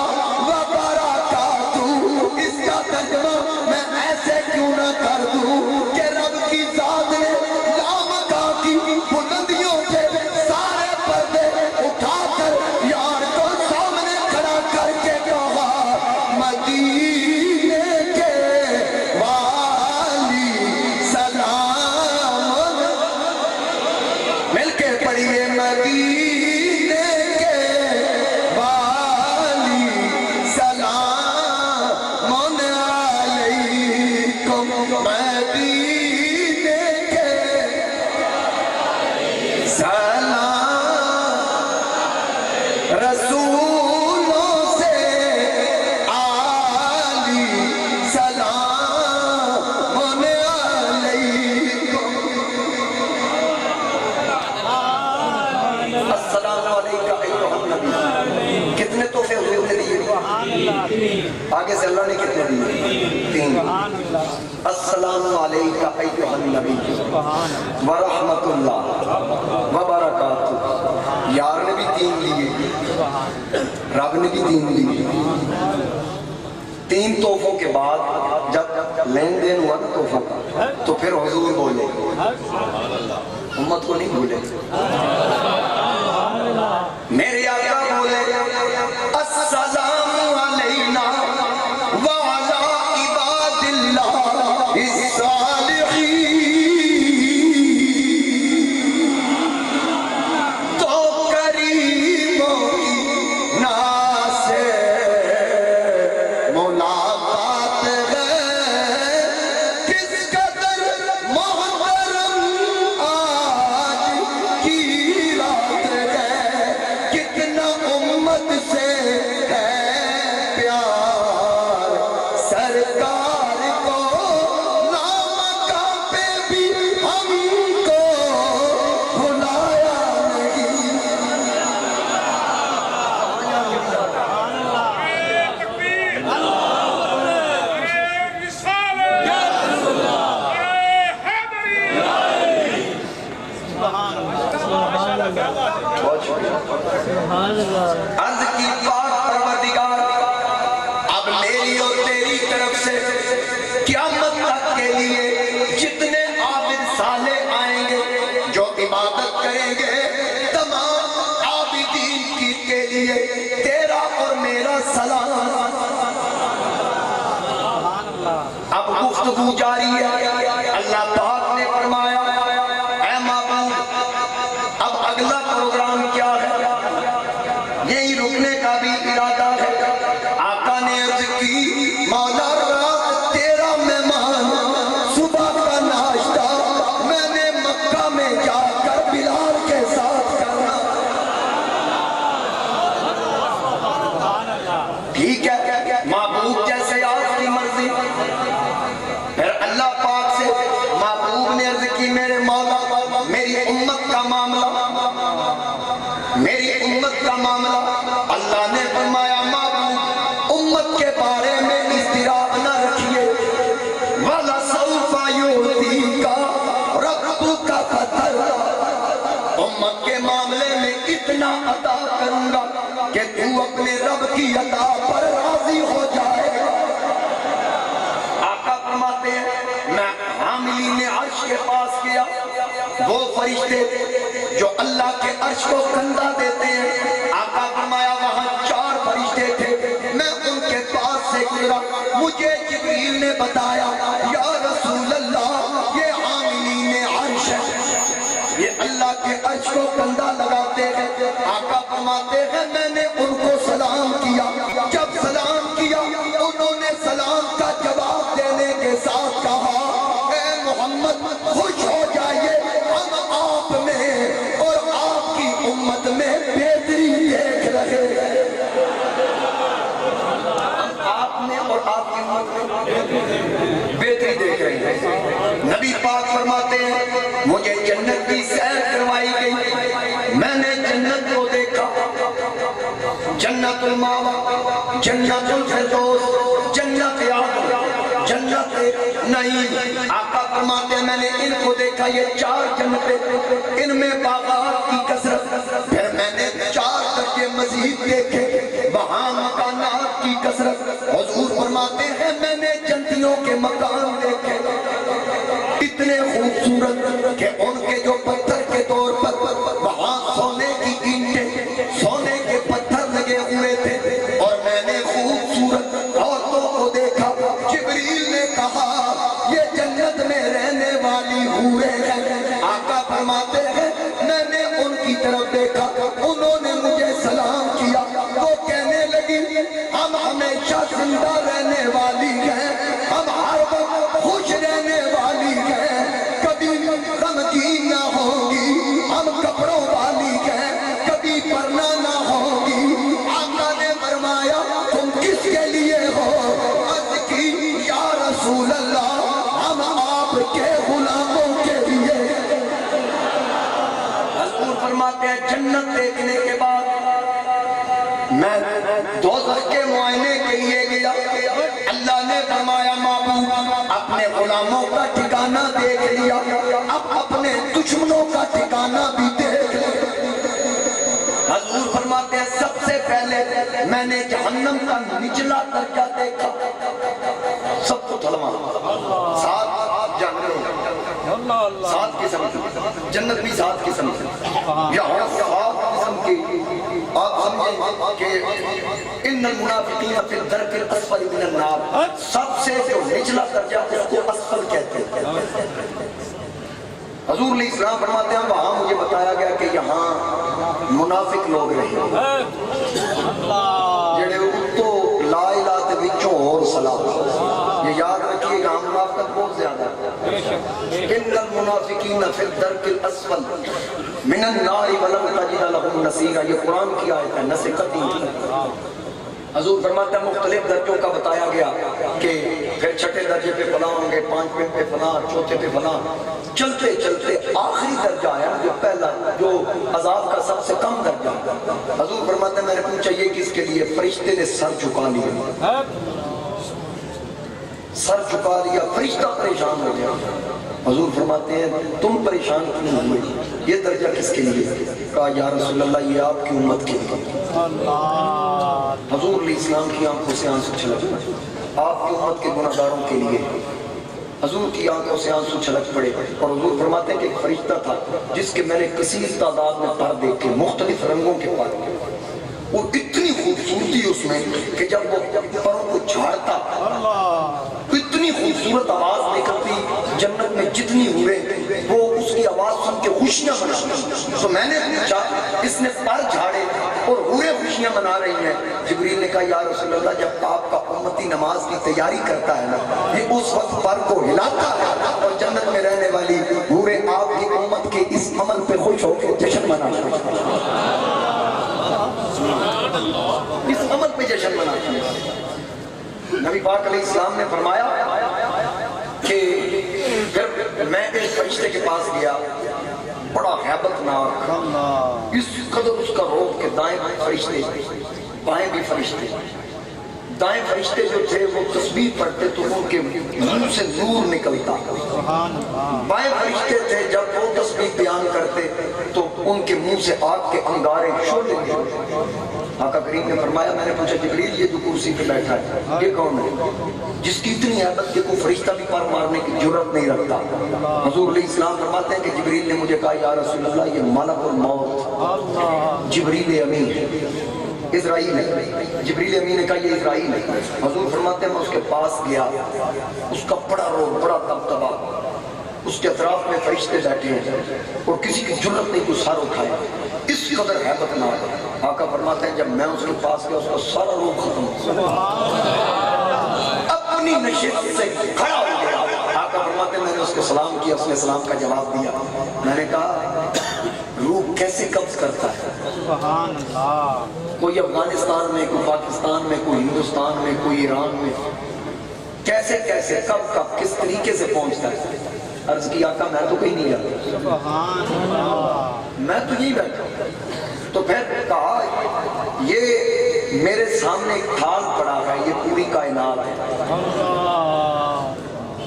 [SPEAKER 1] وبرکاتہ۔ اس کا ترجمہ میں ایسے کیوں نہ کر دوں کہ رب کی ذات نے لامکاں کی بلندیوں سے سارے پردے اٹھا کر یار کو سامنے کھڑا کر کے کہا مدینے کے والی سلام۔ مل کے پڑھیے مدینے کے والی سلام علیکم، مدینے کے سلام، رسولوں سے آلی سلام علیکم۔ السلام علیکہ ایھا النبی۔ کتنے تحفے ہوئے تیرے لیے؟ آگے سے اللہ نے کتنے دیے؟ تین۔ السلام علیکہ ایھا النبی ورحمۃ اللہ وبرکاتہ۔ یار نے بھی تین لیے، رب نے بھی تین لیے۔ تین تحفوں کے بعد جب لین دین ہوا نا تحفوں کا، تو پھر حضور بولے، امت کو نہیں بھولے، میرے آقا بولے السلام علینا وعلی عباد اللہ الصالحین۔ تو کریموں کی ناز سے ملاقات ہے، کس قدر عرض کی پاک پروردگار اب میری اور تیری طرف سے قیامت تک کے لیے جتنے عابد صالح آئیں گے جو عبادت کریں گے تمام عابدین کے لیے تیرا اور میرا سلام۔ اب گفتگو جاری ہے۔ اللہ پاک نے فرمایا اے محبوب اب اگلا پروگرام کیا ہے؟ یہی رکنے کا بھی ارادہ ہے۔ آقا نے عرض کی مولا رات تیرا مہمان صبح کا ناشتہ میں نے مکہ میں جا کر بلال کے ساتھ کرنا۔ ٹھیک ہے محبوب جیسے آپ کی مرضی۔ پھر اللہ پاک سے محبوب نے عرض کی میرے مولا میری امت کا معاملہ اللہ نے فرمایا محبوب امت کے بارے میں اضطراب نہ رکھیے وَلَسَوْفَ يُعْطِيكَ رَبُّكَ فَتَرْضَىٰ امت کے معاملے میں اتنا عطا کروں گا کہ تو اپنے رب کی عطا پر راضی ہو جائے گا۔ آقا فرماتے ہیں میں حاملین عرش کے پاس گیا، وہ فرشتے جو اللہ کے عرش کو کندھا دیتے ہیں، آقا فرمایا وہاں 4 فرشتے تھے، میں ان کے پاس سے گزرا، مجھے جبریل نے بتایا یا رسول اللہ یہ حاملین عرش ہے، یہ اللہ کے عرش کو کندھا لگاتے ہیں۔ آقا فرماتے ہیں میں نے ان کو سلام کیا، جب سلام کیا انہوں نے سلام کا جواب دینے کے ساتھ کہا اے محمد خوش ہو جائیے ہم آپ میں اور آپ کی امت میں بہتری دیکھ رہے ہیں۔ ہم آپ میں اور آپ کی امت میں بہتری دیکھ رہے ہیں۔ نبی پاک فرماتے ہیں مجھے جنت کی سیر کروائی گئی، میں نے جنت کو دیکھا، جنت الماوا، جنت الفردوس، جنت عدن، جنت نعیم۔ آقا فرماتے ہیں میں نے ان کو دیکھا، یہ 4 جنتیں، ان میں باغات کی کثرت۔ پھر میں نے 4 درجے مزید دیکھے، وہاں مکانات کی کثرت۔ حضور فرماتے ہیں میں نے جنتیوں کے مکان دیکھے اتنے خوبصورت کہ ان کے جو پتھر کے طور پر وہاں سونے کی اینٹیں، سونے کے پتھر لگے ہوئے تھے، اور میں نے خوبصورت عورتوں کو دیکھا۔ جبریل نے کہا یہ جنت میں رہنے والی حوریں ہیں۔ آقا فرماتے ہیں میں نے ان کی طرف دیکھا، انہوں نے مجھے سلام کیا، وہ کہنے لگی ہم ہمیشہ زندہ رہنے والی ہیں، ہم ہر وقت خوش رہنے والی ہیں، کبھی غمگین نہ ہوں گی، ہم کپڑوں والی ہیں، کبھی پرنا نہ ہوں گی۔ آقا نے فرمایا تم کس کے لیے ہو؟ عرض کی یا رسول اللہ ہم آپ کے غلاموں کے لیے۔ حضور فرماتے ہیں جنت دیکھنے کے بعد میں دوزخ کے معائنے کے لیے گیا، اللہ نے فرمایا محبوب اپنے غلاموں کا ٹھکانہ دیکھ لیا، اب اپنے دشمنوں کا ٹھکانہ بھی دیکھ لیا۔ حضور فرماتے ہیں سب سے پہلے میں نے جہنم کا نچلا درجہ دیکھا، سب کو تھلما 7 جہنم، 7 قسم کی جنت بھی 7 قسم کی، یہاں 7 قسم کی آپ سمجھیں کہ ان المنافقین فی الدرک الاسفل من النار، سب سے جو نچلا درجہ اس کو اسفل کہتے ہیں۔ حضور علیہ السلام فرماتے ہیں وہاں مجھے بتایا گیا کہ یہاں منافق لوگ رہے جڑے اتو لا الہ دے وچوں اور سلام، یہ یاد رکھیے گا منافقت بہت زیادہ ہے۔ ان المنافقین فی الدرک الاسفل من النار ولن تجد لهم نصیرا، یہ قرآن کی آیت ہے، نص قطعی۔ حضور فرماتے ہیں مختلف درجوں کا بتایا گیا کہ پھر 6 درجے پہ فلاں ہوں گے، 5ویں پہ فلاں، 4تھے پہ فلاں، چلتے چلتے آخری درجہ آیا جو پہلا جو عذاب کا سب سے کم درجہ۔ حضور فرماتے ہیں میں نے پوچھا یہ کس کے لیے؟ فرشتے نے سر جھکا لیا، سر جھکا لیا، فرشتہ پریشان ہو گیا۔ حضور فرماتے ہیں تم پریشان کیوں ہوئے؟ یہ درجہ کس کے لیے؟ کہا یا رسول اللہ یہ آپ کی امت کے لیے۔ حضور علیہ السلام کی آنکھوں سے آنسو چھلک پڑے، آپ کی امت کے گناہ گاروں کے لیے حضور کی آنکھوں سے آنسو چھلک پڑے۔ اور حضور فرماتے ہیں کہ ایک فرشتہ تھا جس کے میں نے کثیر تعداد میں پر دیکھے، مختلف رنگوں کے پر، وہ اتنی خوبصورتی اس میں کہ جب وہ پروں کو جھاڑتا اتنی خوبصورت آواز نکلتی، جنت میں جتنی ہوئے وہ اس کی آواز سن کے خوشیاں مناتی۔ تو میں نے پوچھا اس نے پر جھاڑے اور ہوئے خوشیاں منا رہی ہیں؟ جبریل نے کہا یا رسول اللہ جب آپ کا امتی نماز کی تیاری کرتا ہے نا، یہ اس وقت پر کو ہلاتا ہے اور جنت میں رہنے والی ہوئے آپ کی امت کے اس عمل پہ خوش ہو کے جشن مناتی ہیں، اس عمل پہ جشن مناتی ہیں۔ نبی پاک علیہ السلام نے فرمایا کہ پھر میں ایک فرشتے کے پاس گیا، بڑا ہیبت ناک، اس قدر اس کا روح کہ دائیں فرشتے بائیں بھی فرشتے، دائیں فرشتے جو تھے وہ تسبیح پڑھتے تو ان کے منہ سے نور نکلتا، بائیں فرشتے تھے جب وہ تسبیح بیان کرتے تو ان کے منہ سے آگ کے انگارے شعلے نکلتے۔ آقا کریم نے فرمایا، میں نے پوچھا جبریل یہ جو کرسی پہ بیٹھا ہے یہ کون ہے جس کی اتنی عبادت کہ کوئی فرشتہ بھی پر مارنے کی جرت نہیں رکھتا؟ حضور علیہ السلام فرماتے ہیں کہ جبریل نے مجھے کہا یا رسول اللہ یہ ملک الموت جبریل امین ہے، اسرائیل ہے۔ جبریل امین نے کہا یہ اسرائیل ہے۔ حضور فرماتے ہیں میں اس کے پاس گیا، اس کا بڑا روح، بڑا دبدبا، اس کے اطراف میں فرشتے بیٹھے ہیں اور کسی کی جرت نہیں کوئی سر اٹھائے، اس قدر ہیبت ناک۔ آقا فرماتے ہیں جب میں اس کے پاس گیا اس کا سارا روح ختم ہو گیا، اپنی نشست سے کھڑا ہو گیا۔ آقا فرماتے ہیں میں نے اس کو سلام کیا، اس نے سلام کا جواب دیا۔ میں نے کہا روح کیسے قبض کرتا ہے؟
[SPEAKER 3] سبحان اللہ۔
[SPEAKER 1] کوئی افغانستان میں، کوئی پاکستان میں، کوئی ہندوستان میں، کوئی ایران میں، کیسے کیسے کب کب کس طریقے سے پہنچتا ہے؟ عرض کی آقا میں تو کہیں نہیں جاتا،
[SPEAKER 3] سبحان اللہ،
[SPEAKER 1] میں تو یہی بیٹھا ہوں۔ تو پھر کہا یہ میرے سامنے ایک تھال پڑا ہے، یہ پوری کائنات ہے،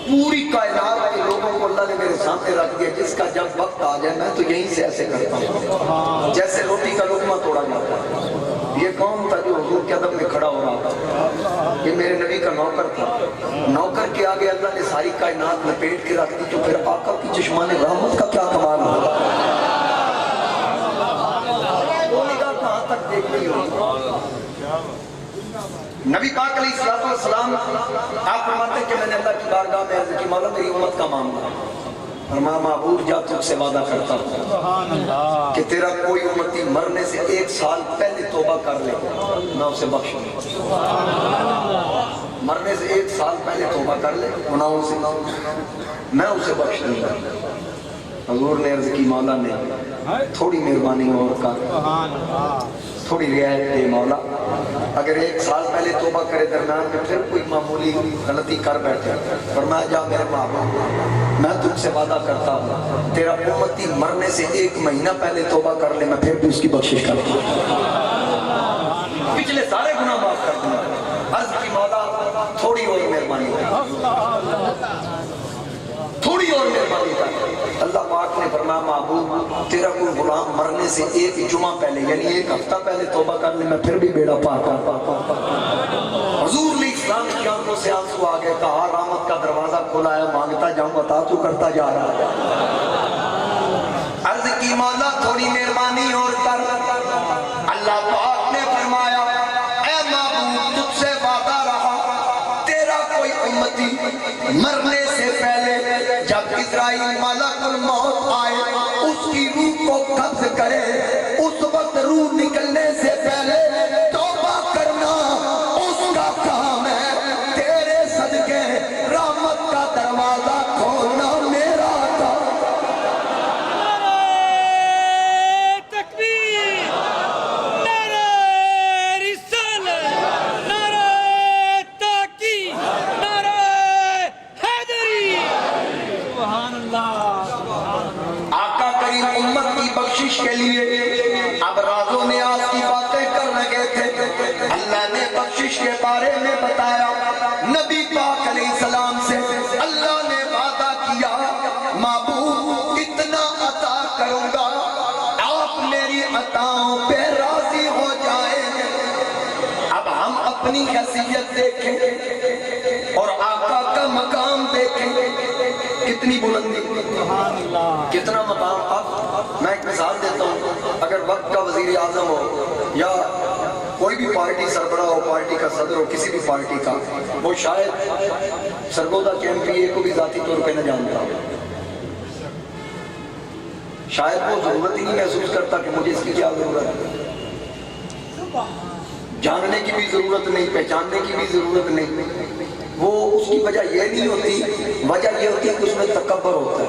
[SPEAKER 1] پوری کائنات کے لوگوں کو اللہ نے میرے سامنے رکھ دیا، جس کا جب وقت آ جائے میں تو یہیں سے ایسے کرتا ہوں جیسے روٹی کا لقمہ توڑا جاتا ہے۔ یہ کون تھا جو حضور کے ادب میں کھڑا ہو رہا تھا؟ یہ میرے نبی کا نوکر تھا۔ نوکر کے آگے اللہ نے ساری کائنات لپیٹ کے رکھ دی، تو پھر آقا کی چشمان رحمت کا کیا کمال ہوگا؟ وہ نگاہ کہاں تک دیکھ رہی ہو؟ نبی پاک علیہ السلام آپ فرماتے ہیں کہ میں نے اللہ کی بارگاہ میں عرض کی مولا میری امت کا معاملہ، فرمایا معبود جا تجھ سے وعدہ کرتا ہوں کہ تیرا کوئی امتی مرنے سے 1 سال پہلے توبہ کر لے میں اسے بخش دوں گا، مرنے سے 1 سال پہلے توبہ کر لے گناہوں سے میں اسے بخش دوں گا۔ حضور نے عرض کی مولا نے تھوڑی مہربانی اور کر، تھوڑی رعایت دے مولا، اگر 1 سال پہلے توبہ کرے درمیان میں پھر کوئی معمولی غلطی کر بیٹھے، فرمایا جا میرے محبوب میں تجھ سے وعدہ کرتا ہوں تیرا امتی مرنے سے 1 مہینہ پہلے توبہ کر لے میں پھر بھی اس کی بخشش کرتا ہوں، پچھلے سارے گناہ معاف کر دوں گا۔ عرض کی مولا تھوڑی اور مہربانی تھوڑی اور مہربانی کر۔ اللہ پاک نے فرمایا محبوب تیرا کوئی غلام مرنے سے 1 جمعہ پہلے یعنی 1 ہفتہ پہلے توبہ کر لے میں پھر بھی بیڑا پار کر۔ حضور علیہ السلام کی آنکھوں سے آنسو آ گئے، کہا رحمت کا دروازہ کھلا ہے، مانگتا جاؤں عطا تو کرتا جا رہا ہے۔ عرض کی مولا تھوڑی مہربانی اور کر۔ اللہ پاک نے فرمایا اے محبوب تجھ سے وعدہ رہا تیرا کوئی امتی مرنے سے پہلے جب اسرائیل ملک الموت آئے اس کی روح کو قبض کرے، اس وقت روح نکلنے سے پہلے توبہ کرنا اس کا کام ہے، تیرے صدقے رحمت کا دروازہ کھولنا میرا کام۔
[SPEAKER 2] نعرہ تکبیر، نعرہ رسالت، نعرہ تحقیق، نعرہ حیدری، سبحان اللہ۔
[SPEAKER 1] آقا کریم امت کی بخشش کے لیے اب راز و نیاز کی بات اپنی حیثیت دیکھیں اور آقا کا مقام دیکھیں، کتنی بلندی، کتنا مقام۔ اب میں ایک مثال دیتا ہوں، اگر وقت کا وزیر اعظم ہو یا کوئی بھی پارٹی سربراہ ہو، پارٹی کا صدر ہو کسی بھی پارٹی کا، وہ شاید سرگودا کے MP کو بھی ذاتی طور پہ نہ جانتا ہو، شاید وہ ضرورت ہی نہیں محسوس کرتا کہ مجھے اس کی کیا ضرورت ہے، جاننے کی بھی ضرورت نہیں، پہچاننے کی بھی ضرورت نہیں۔ وہ اس کی وجہ یہ نہیں ہوتی، وجہ یہ ہوتی ہے کہ اس میں تکبر ہوتا ہے۔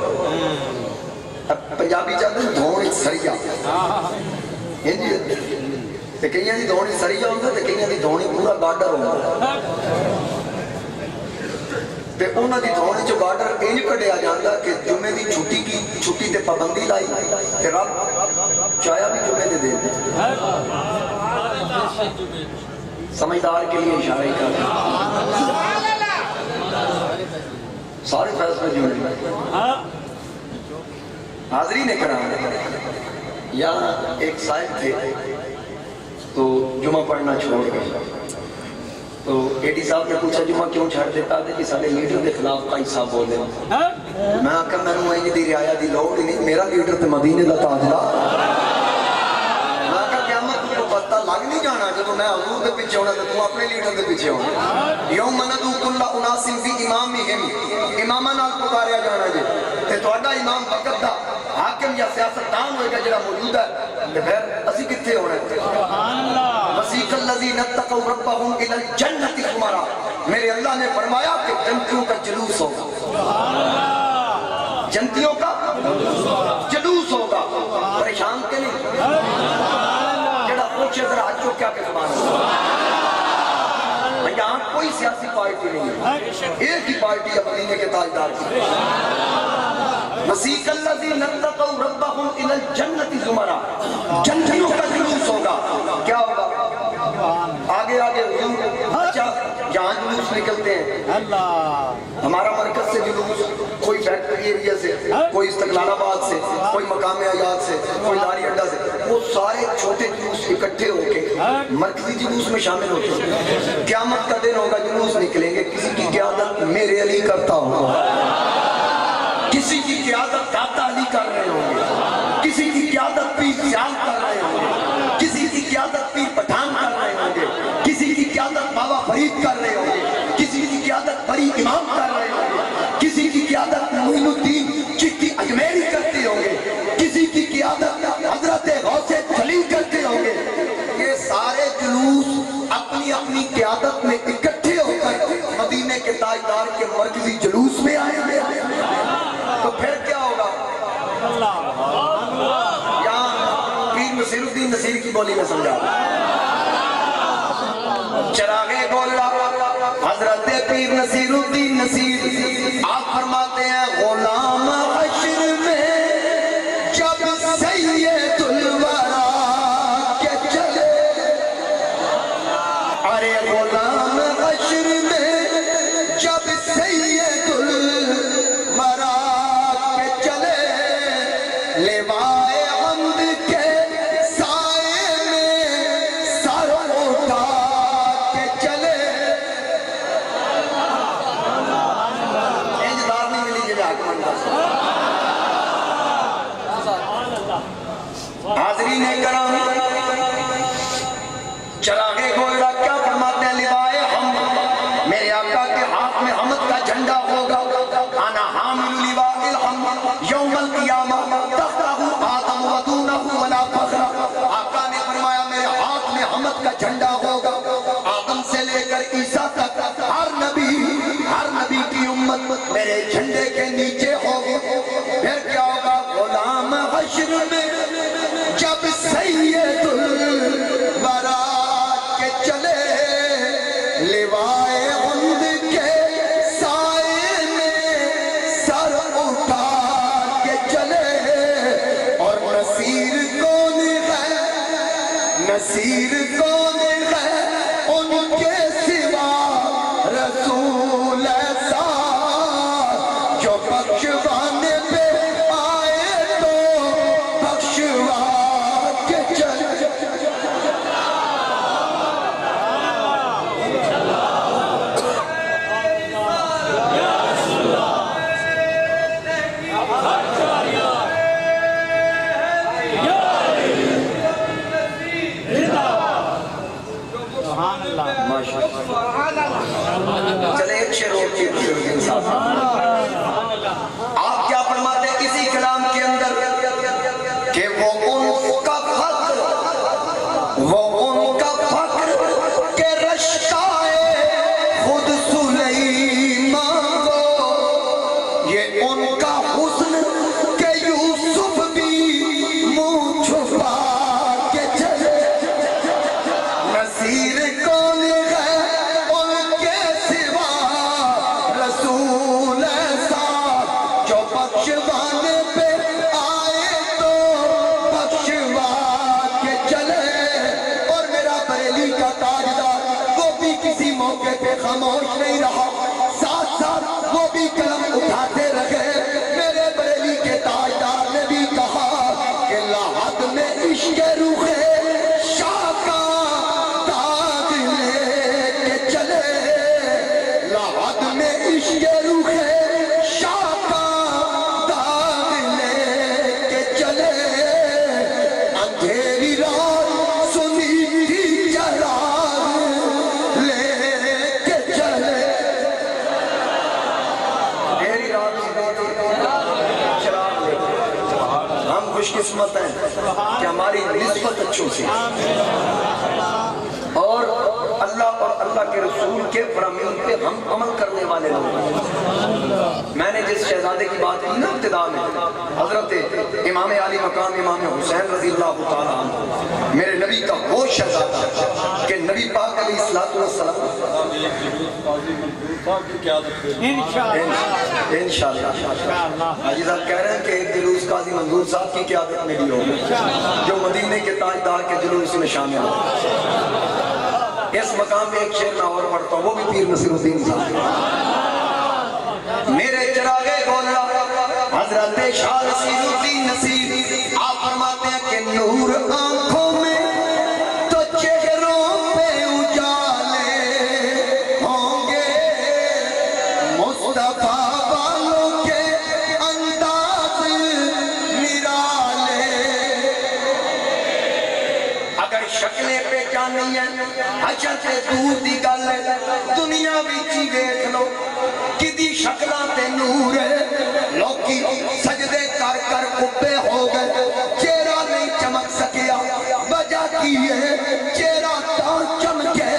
[SPEAKER 1] اب پنجابی چاہتے ہیں دھوڑ سریا، کئی دی دھوڑی سریا ہوتا ہے، کئی دی دھوڑی پورا گارڈر ہوتا تے انہاں دی دھوڑی چو گارڈر انج کڈیا جاندا کہ جمعے دی چھٹی تے پابندی لائی تے رب چایا بھی جمعے دے دے۔ سمجھدار کے لیے اشارہ ہی کر سارے فیصلے جمعے۔ حاضرین کرام، یہاں ایک صاحب تھے تو جمعہ پڑھنا چھوڑ گئے، تو AD صاحب نے پوچھا جمعہ کیوں چھڑ دیتا تھے کہ سارے لیڈر کے خلاف کئی صاحب بولے۔ میں آکھا میں نے وہیں دی رعایا دی لوڑ ہی نہیں، میرا لیڈر تے مدینے دا تاجدار۔ میں آکھا قیامت کو پتہ لگ نہیں جانا جب میں حضور دے پیچھے ہونا تو تم اپنے لیڈر دے پیچھے ہونا۔ یوم ندعو کل اناس بامامہم، اماماں نال پکاریا جانا جی تے تہاڈا امام وقت دا حاکم یا سیاستدان ہوئے گا جڑا موجود ہے، تے پھر اسی کتھے ہونا ہے؟ سبحان اللہ۔ وسیق الذین اتقوا ربهم الی الجنۃ زمرا، میرے اللہ نے فرمایا کہ جنتیوں کا جلوس ہوگا، سبحان اللہ، جنتیوں کا جلوس ہوگا۔ پریشان کے نہیں، جڑا پوچھے ذرا ہاتھ چوک کیا کہ سبحان اللہ۔ یہاں کوئی سیاسی پارٹی نہیں ہے، ایک ہی پارٹی ہے مدینے کے تاجدار کی۔ وسیق الذین اتقوا ربهم الی الجنۃ زمرا، جنتیوں کا جلوس ہوگا۔ کیا ہوگا؟ آگے آگے حضور، اچھا جہاں جلوس نکلتے ہیں، ہمارا مرکز سے جلوس، کوئی فیکٹری ایریا سے، کوئی استقلال آباد سے، کوئی مقام حیات سے، کوئی لاری اڈا سے، وہ سارے چھوٹے جلوس اکٹھے ہو کے مرکزی جلوس میں شامل ہوتے ہیں۔ قیامت کا دن ہوگا، جلوس نکلیں گے، کسی کی قیادت میرے علی کرتا ہوگا، کسی کی قیادت داتا علی کر رہے ہوں گے، کسی کی قیادت پیر سیال کر رہے ہوں گے، کسی کی قیادت پیر پٹھان کر رہے ہوں گے، کسی کی قیادت بابا فرید کر رہے ہوں گے، کسی کی قیادت بری امام کر رہے ہوں گے، کسی کی قیادت معین الدین چشتی اجمیری کرتے ہوں گے، کسی کی قیادت حضرت غوث جلی کرتے ہوں گے۔ یہ سارے جلوس اپنی اپنی قیادت میں اکٹھے ہو کر مدینے کے تاجدار کے مرکزی جلوس میں آئے گے، تو پھر کیا ہوگا؟ یہاں پیر نصیر الدین نصیر کی بولی میں سمجھا، چراغ گولا حضرت پیر نصیر الدین نصیر آپ فرماتے ہیں، غلام عشر میں جب سید الورا کے چلے، ارے غلام عشر میں جب سید الورا کے چلے، لیوائے حمد کے سائے میں سر اٹھا کے چلے۔ انجدار نہیں ملی جب حاکم حاضرین کرام، چراغ گولا کیا فرماتے ہیں؟ لیوائے حمد، میرے آقا کے ہاتھ میں حمد کا جھنڈا ہوگا، انا حامل لیواء الحمد یوم القیامہ تحتہ آدم و دونہ ولا فخر۔ آقا نے فرمایا میرے ہاتھ میں حمد کا جھنڈا ہوگا، آدم سے لے کر عیسیٰ تک ہر نبی کی امت میرے جھنڈے کے نیچے ہوگی۔ پھر کیا ہوگا؟ غلام حشر میں جب سید الورا کے چلے، لیوائے حمد کے سائے میں سر اٹھا کے چلے، اور نصیر کون ہے، نصیر کون ہے ان کے سوا رسول ایسا، جو بخشوانے پہ آئے تو بخشوا کے چلے۔ یہ ان کا حسن کہ یوسف بھی منہ چھپا کے چلے نصیر کون ہے ان کے سوا رسول ایسا جو بخشوانے پہ آئے تو بخشوا کے چلے اور میرا بریلی کا تاجدار وہ بھی کسی موقع پہ خاموش نہیں رہا ساتھ ساتھ وہ بھی قلم اٹھاتے رہے میرے بریلی کے تاجدار نے بھی کہا کہ لاحد میں عشق روح شاہ کا تاج لے کے چلے لاحد میں عشق روح شاہ کا تاج لے کے چلے اندھیری رات سنی تھی چراغ لے کے چلے اندھیری رات چراغ لے کے ہم خوش قسمت ہیں کہ ہماری نسبت اچھوں سے اور اللہ اور اللہ کے رسول کے فرامین پہ ہم عمل کرنے والے لوگ ہیں میں نے جس شہزادے کی بات کی نا ابتدا میں حضرت امام علی مقام امام حسین رضی اللہ تعالیٰ عنہ میرے نبی کا وہ شہزادہ کہ نبی پاک علیہ السلام انشاءاللہ حاجی صاحب کہہ رہے ہیں کہ ایک جلوس قاضی منظور صاحب کی قیادت میں بھی ہوگی جو مدینے کے تاجدار کے جلوس میں شامل ہو اس مقام میں ایک شعر میں اور پڑھتا ہوں وہ بھی پیر نصیر الدین صاحب میرے چراغ گولڑا حضرت شاہ نصیر الدین نصیر آپ فرماتے ہیں کہ نور آنکھوں میں تو چہروں پہ اجالے ہوں گے مصطفیٰ والوں کے انداز نرالے اگر شکلیں پہچانی ہیں اچھا تے دور دی گل ہے دنیا وچ ہی ویکھ لو کدی شکلاں تے نور ہے لوکی سجدے کر کر کبے ہو گئے چہرہ نہیں چمک سکیا وجہ کی ہے چہرہ تا چمکے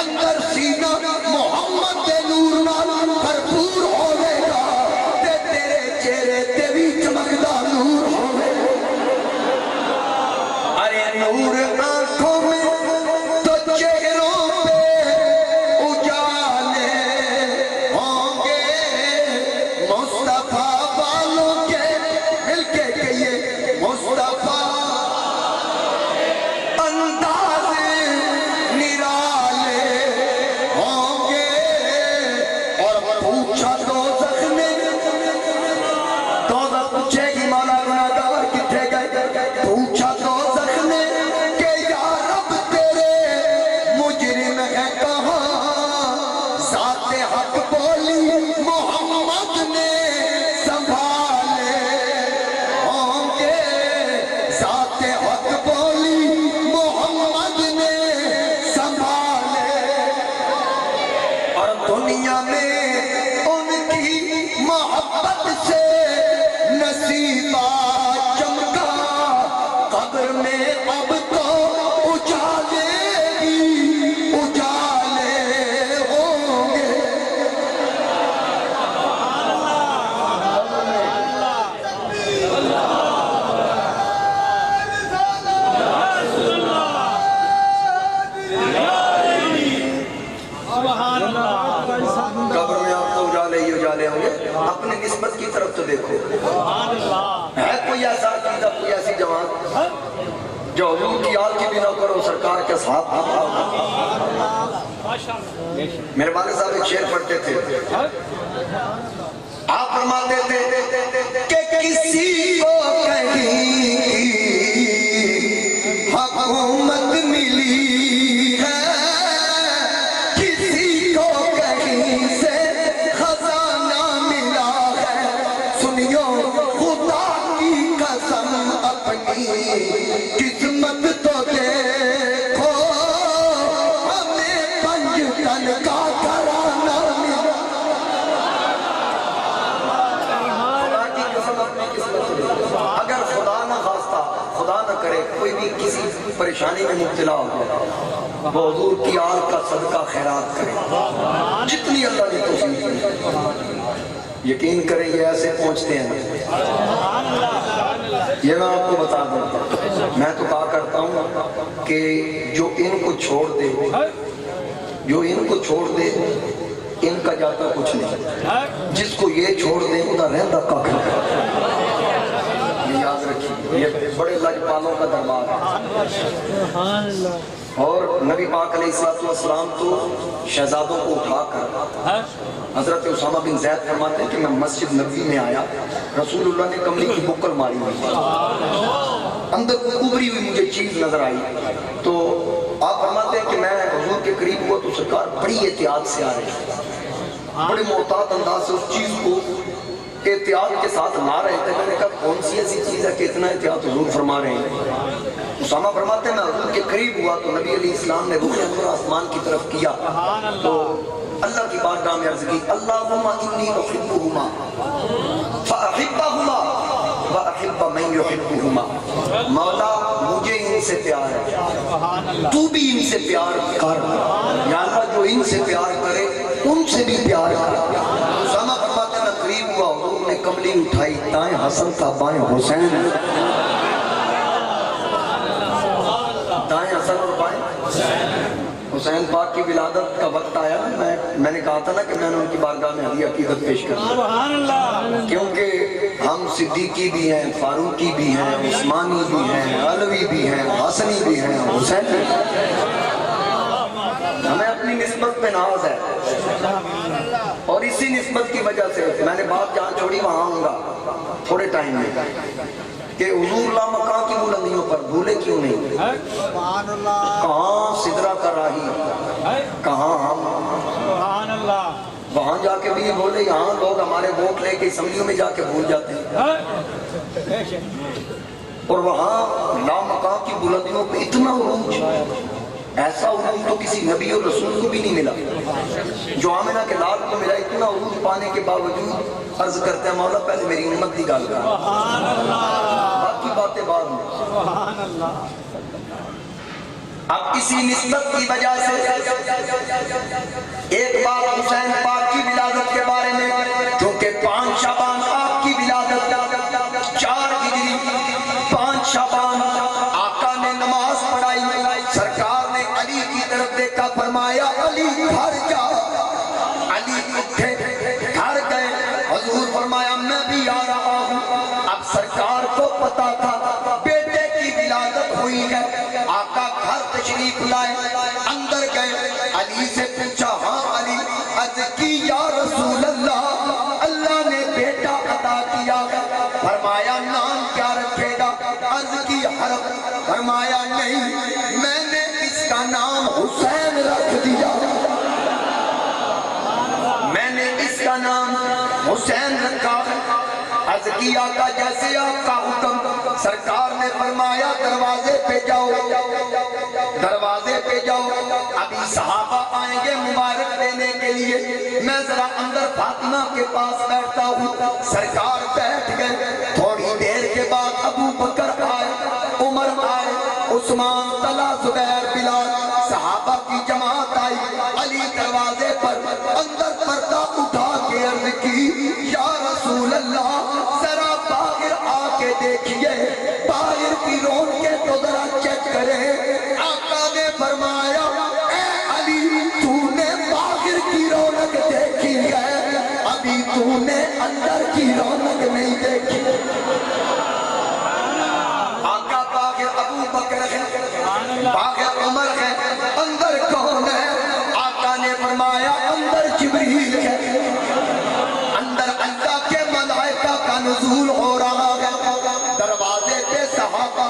[SPEAKER 1] اندر سینہ محمد دے نور نال بھرپور ہوے گا تے تیرے چہرے تے بھی چمکدا نور ہوے ارے نور آنکھوں میں تو چہروں پہ اجالے ہوں گے مصطفیٰ والوں کے مل کے کہیے مصطفیٰ انداز نرالے ہوں گے اور پوچھا دوزخ نے دوزخ پوچھے گی مولا گناہگار کتنے گئے پوچھا دوزخ نے کہ یا رب تیرے مجرم ہے کہاں ذات حق بولی محمد نے سنبھالے ہوں گے ذات حق بولی محمد نے سنبھالے اور دنیا میں ان کی محبت سے نصیبہ چمکا قبر میں اب تو اجالے ہی اجالے ہوں گے قبر میں آپ تو اجالے ہی اجالے ہوں گے اپنے نسبت کی طرف تو دیکھو ہے کوئی ایسا عقیدہ کوئی ایسی جماعت جو حضور کی آل کی بنا کرو سرکار کے ساتھ میرے والد صاحب ایک شعر پڑھتے تھے آپ فرماتے تھے کہ کسی کو کہیں حکومت ملی ہے کسی کو کہیں سے خزانہ ملا ہے سنیو خدا کی قسم اپنی قسمت تو دیکھو ہمیں 5 ٹن کا گھرانہ ملا خدا کی قسم اپنی قسمت تو دیکھو اگر خدا نہ خواستہ خدا نہ کرے کوئی بھی کسی پریشانی میں مبتلا ہو گیا وہ حضور کی آل کا صدقہ خیرات کرے جتنی اللہ نے توفیق دی یقین کریں یہ ایسے پہنچتے ہیں. یہ میں آپ کو بتا دوں, میں تو کہا کرتا ہوں کہ جو ان کو چھوڑ دے, جو ان کو چھوڑ دے ان کا جاتا کچھ نہیں, جس کو یہ چھوڑ دے انہا رہندہ کاکھ نہیں. یہ یاد رکھیے, یہ بڑے لجپالوں کا دربار ہے. اور نبی پاک علیہ السلام تو شہزادوں کو اٹھا کر, حضرت اسامہ بن زید فرماتے ہیں کہ میں مسجد نبوی میں آیا, رسول اللہ نے کملی کی بکر ماری ہوئی, اندر ابری ہوئی مجھے چیز نظر آئی, تو آپ فرماتے ہیں کہ میں حضور کے قریب ہوا تو سرکار بڑی احتیاط سے آ رہے, بڑے محتاط انداز سے اس چیز کو احتیاط کے ساتھ لا رہے تھے. میں نے کہا کون سی ایسی چیز ہے کہ اتنا احتیاط حضور فرما رہے ہیں؟ اسامہ فرماتے ہیں میں حضور کے قریب ہوا تو نبی علیہ السلام نے روح انور آسمان کی طرف کیا, تو اللہ کی بارگاہ میں عرض کی اللہم انی احبہما فاحبہما واحب من یحبہما, مولا مجھے ان سے پیار ہے, تو بھی ان سے پیار کر, یا اللہ جو ان سے پیار کرے ان سے بھی پیار کر. اسامہ فرماتے ہیں میں قریب ہوا, حضور نے کملی اٹھائی, دائیں حسن کا بائیں حسین, دائیں حسن اور بائیں حسین پاک کی ولادت کا وقت آیا. میں نے کہا تھا نا کہ میں نے ان کی بارگاہ میں ہدیہ عقیدت پیش کرنا, کیونکہ ہم صدیقی بھی ہیں, فاروقی بھی ہیں, عثمانی بھی ہیں, علوی بھی ہیں, حسنی بھی ہیں, حسین بھی ہیں. ہمیں اپنی نسبت پہ ناز ہے, اور اسی نسبت کی وجہ سے میں نے بات جہاں چھوڑی وہاں آؤں گا تھوڑے ٹائم میں, کہ حضور لا مکان کی بلندیوں پر بھولے کیوں نہیں, کہاں سدرہ کا راہی, کہاں ہم, وہاں جا کے بھی یہ بولے, یہاں لوگ ہمارے ووٹ لے کے اسمبلیوں میں جا کے بھول جاتے ہیں, اور وہاں لا مکان کی بلندیوں پہ اتنا عروج, ایسا عروج تو کسی نبی اور رسول کو بھی نہیں ملا جو آمنہ کے لال کو ملا. اتنا عروج پانے کے باوجود عرض کرتے ہیں مولا پہلے میری امت کی گال کر, باقی باتیں بعد میں. اب اسی نسبت کی وجہ سے ایک بات حسین پاک کی ولادت کے بارے میں, کیونکہ 5 شعبان آپ کی ولادت, 4 ہجری 5 شعبان آقا نے نماز پڑھائی, سرکار نے علی کی طرف دیکھا, فرمایا علی گھر جا, علی اٹھے گھر گئے, حضور فرمایا میں بھی آ رہا ہوں. اب سرکار کو پتا تھا بیٹے کی ولادت ہوئی ہے, آقا گھر تشریف لائے, اندر گئے, علی سے پوچھا ہاں علی, عرض کی یا رسول اللہ اللہ نے بیٹا عطا کیا, فرمایا نام کیا رکھے گا, عرض کی حرف, فرمایا نہیں میں نے اس کا نام حسین رکھ دیا, میں نے اس کا نام حسین رکھا. عرض کی آقا جیسے آپ کا حکم. سرکار نے فرمایا دروازے پہ جاؤ, دروازے پہ جاؤ, ابھی صحابہ آئیں گے مبارک دینے کے لیے, میں ذرا اندر فاطمہ کے پاس بیٹھتا ہوں. سرکار بیٹھ گئے, تھوڑی دیر کے بعد ابو بکر آئے, عمر آئے, عثمان, طلحہ, زبیر, بلال, صحابہ کی جماعت آئی. علی دروازے پر اندر پردہ اٹھا کے عرض کی یا رسول اللہ ذرا باہر آ کے دیکھیے, باہر کی رونقیں تو ذرا چیک کریں. آقا نے فرمایا اے علی تو نے باہر کی رونق دیکھی ہے, ابھی تو نے اندر کی رونق نہیں دیکھی. آقا باہر ابو بکر ہے, باہر عمر ہے, اندر کون ہے؟ آقا نے فرمایا اندر جبریل ہے, اندر اللہ کے ملائکہ کا نزول ہو رہا ہے. دروازے پہ صحابہ,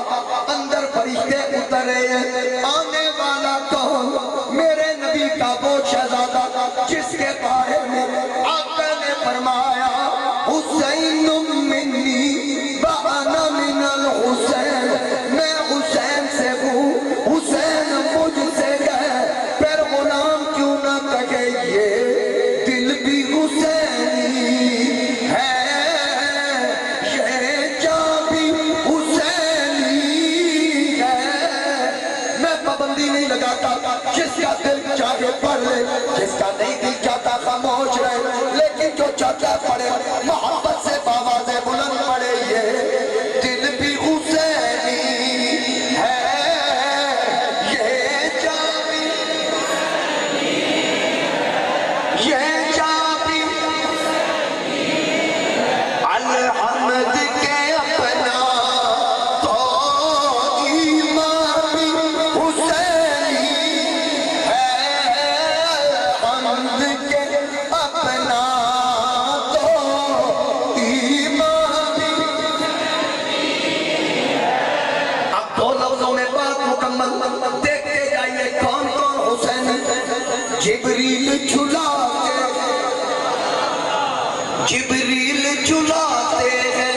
[SPEAKER 1] اندر فرشتے اترے, آنے والا کون؟ میرے نبی کا وہ شہزادہ جس کے بارے میں آقا نے فرمایا حسین منی وانا من الحسین, میں حسین سے ہوں, حسین مجھ سے ہے. پھر غلام کیوں نہ کہے یہ دل بھی حسینی ہے, یہ جان بھی حسینی ہے. میں پابندی نہیں لگاتا, جس کا دل چاہے پڑھ لے, جس کا نہیں دل چاہتا خاموش رہے, لیکن جو چاہتا
[SPEAKER 4] پڑے محبت سے باواز بلند پڑے یہ دل بھی حسینی ہے یہ جابی الحمد کے اپنا تو ایمان بھی حسینی ہے الحمد کے اپنا تو ایمان بھی اب دو لفظوں میں بات مکمل دیکھتے جائیے کون کون حسین جبریل جھلاتے ہیں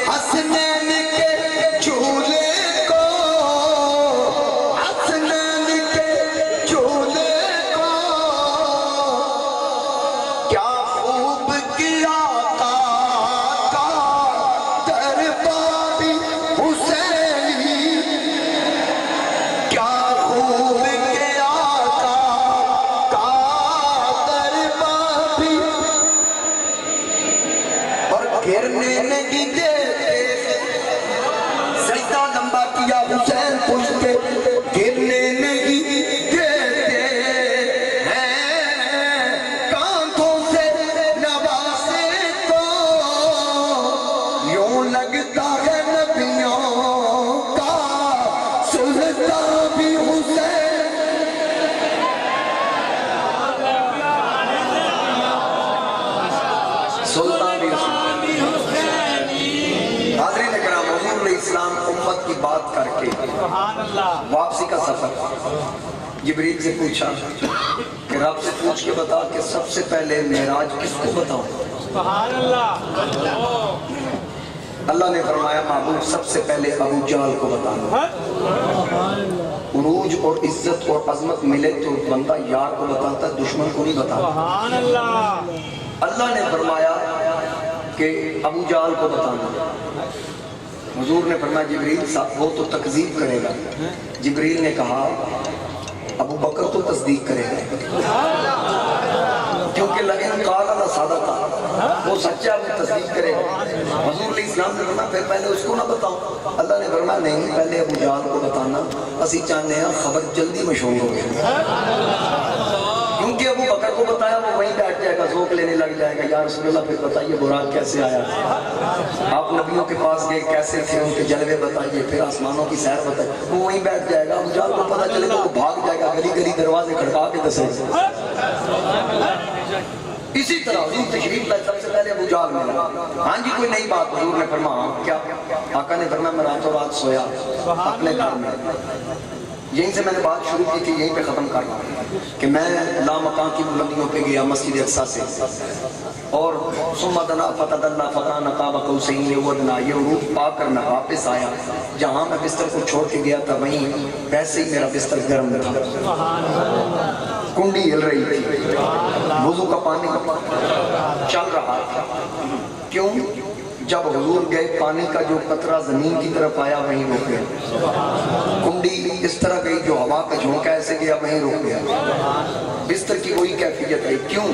[SPEAKER 4] حسنین کے جھولے کو حسنین کے جھولے کو کیا خوب کیا کا درباری حسینی کیا خوب کیا کا درباری اور گھرنے نہیں دیتے سجدہ لمبا کیا حسین پوچھ کے گرنے نہیں دیتے ہیں کانٹوں سے نوازے تو یوں لگتا ہے نبیوں کا سلطان بھی حسین سلطان بھی حاضرین کرام حضور علیہ السلام امت کی بات کر کے
[SPEAKER 3] سبحان اللہ
[SPEAKER 4] واپسی کا سفر جبریل سے پوچھا کہ رب سے پوچھ کے بتا کہ سب سے پہلے معراج کس کو بتاؤں
[SPEAKER 3] سبحان اللہ
[SPEAKER 4] اللہ نے فرمایا محبوب سب سے پہلے ابو جہل کو بتانا عروج اور عزت اور عظمت ملے تو بندہ یار کو بتاتا دشمن کو نہیں بتاتا
[SPEAKER 3] سبحان اللہ
[SPEAKER 4] اللہ نے فرمایا کہ ابو جہل کو بتانا حضور نے فرمایا جبریل صاحب وہ تو تکذیب کرے گا جبریل نے کہا ابو بکر تو تصدیق کرے گا کیونکہ لگن قال اللہ سادہ تھا وہ سچا وہ تصدیق کرے گا حضور علیہ السلام نے فرمایا پھر پہلے اس کو نہ بتاؤں اللہ نے فرمایا نہیں پہلے ابو جہل کو بتانا اسی چاہتے ہیں خبر جلدی مشہور ہو گئی کیونکہ ابو بکر کو بتایا وہ وہیں بیٹھ جائے گا ذوق لینے لگ جائے گا یا رسول اللہ پھر بتائیے براق کیسے آیا آپ نبیوں کے پاس گئے کیسے تھے ان کے جلوے بتائیے پھر آسمانوں کی سیر بتائیے وہ وہیں بیٹھ جائے گا ابو جہل کو پتہ چلے گا وہ بھاگ جائے گا گلی گلی دروازے کھڑکا کے دسے اسی طرح حضور تشریف لائے سب سے پہلے ابو جہل ملا ہاں جی کوئی نئی بات حضور نے فرمایا کیا آقا نے فرمایا میں راتوں رات سویا اپنے گھر میں یہیں سے میں نے بات شروع کی تھی یہیں پہ ختم کرنا کہ میں لامکان کی بلندیوں پہ گیا مسجد اقصیٰ سے اور ثم دنا فتدلنا فکان قاب قوسین او ادنی یہ عروج پا کر میں واپس آیا جہاں میں بستر کو چھوڑ کے گیا تھا وہیں ویسے ہی میرا بستر گرم تھا کنڈی ہل رہی تھی وضو کا پانی چل رہا تھا کیوں جب حضور گئے پانی کا جو قطرہ زمین کی طرف آیا وہیں رک گیا کنڈی اس طرح گئی جو ہوا کا جھونکا ایسے گیا وہیں رک گیا بستر کی وہی کیفیت ہے کیوں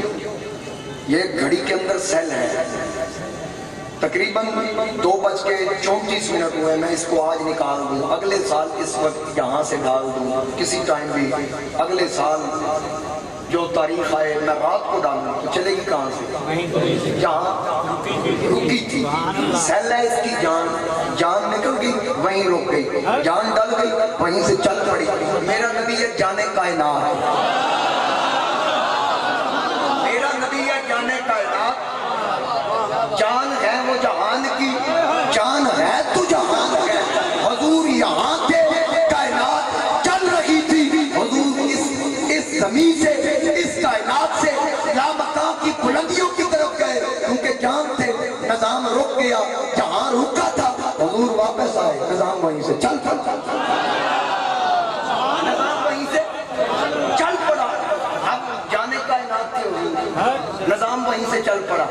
[SPEAKER 4] یہ گھڑی کے اندر سیل ہے تقریباً 2:34 ہوئے میں اس کو آج نکال دوں اگلے سال اس وقت یہاں سے ڈال دوں کسی ٹائم بھی اگلے سال جو تاریخ آئے میں رات کو ڈالوں تو چلے گی کہاں سے جہاں رکی تھی سیل ہے اس کی جان نکل گئی وہیں رک گئی جان ڈل گئی وہیں سے چل پڑی میرا نبی ہے جانے کائنات میرا نبی ہے جانے کائنات جان ہے وہ جہان کی جان ہے تو جہان ہے حضور یہاں تھے کائنات چل رہی تھی حضور اس زمین سے اس کائنات سے لامکان کی بلندیوں کی طرف گئے کیونکہ جان تھے نظام رک گیا جہاں رکا تھا حضور واپس آئے نظام وہیں سے چل پڑا نظام وہیں سے چل پڑا اب جانے کائنات تھے حضور نظام وہیں سے چل پڑا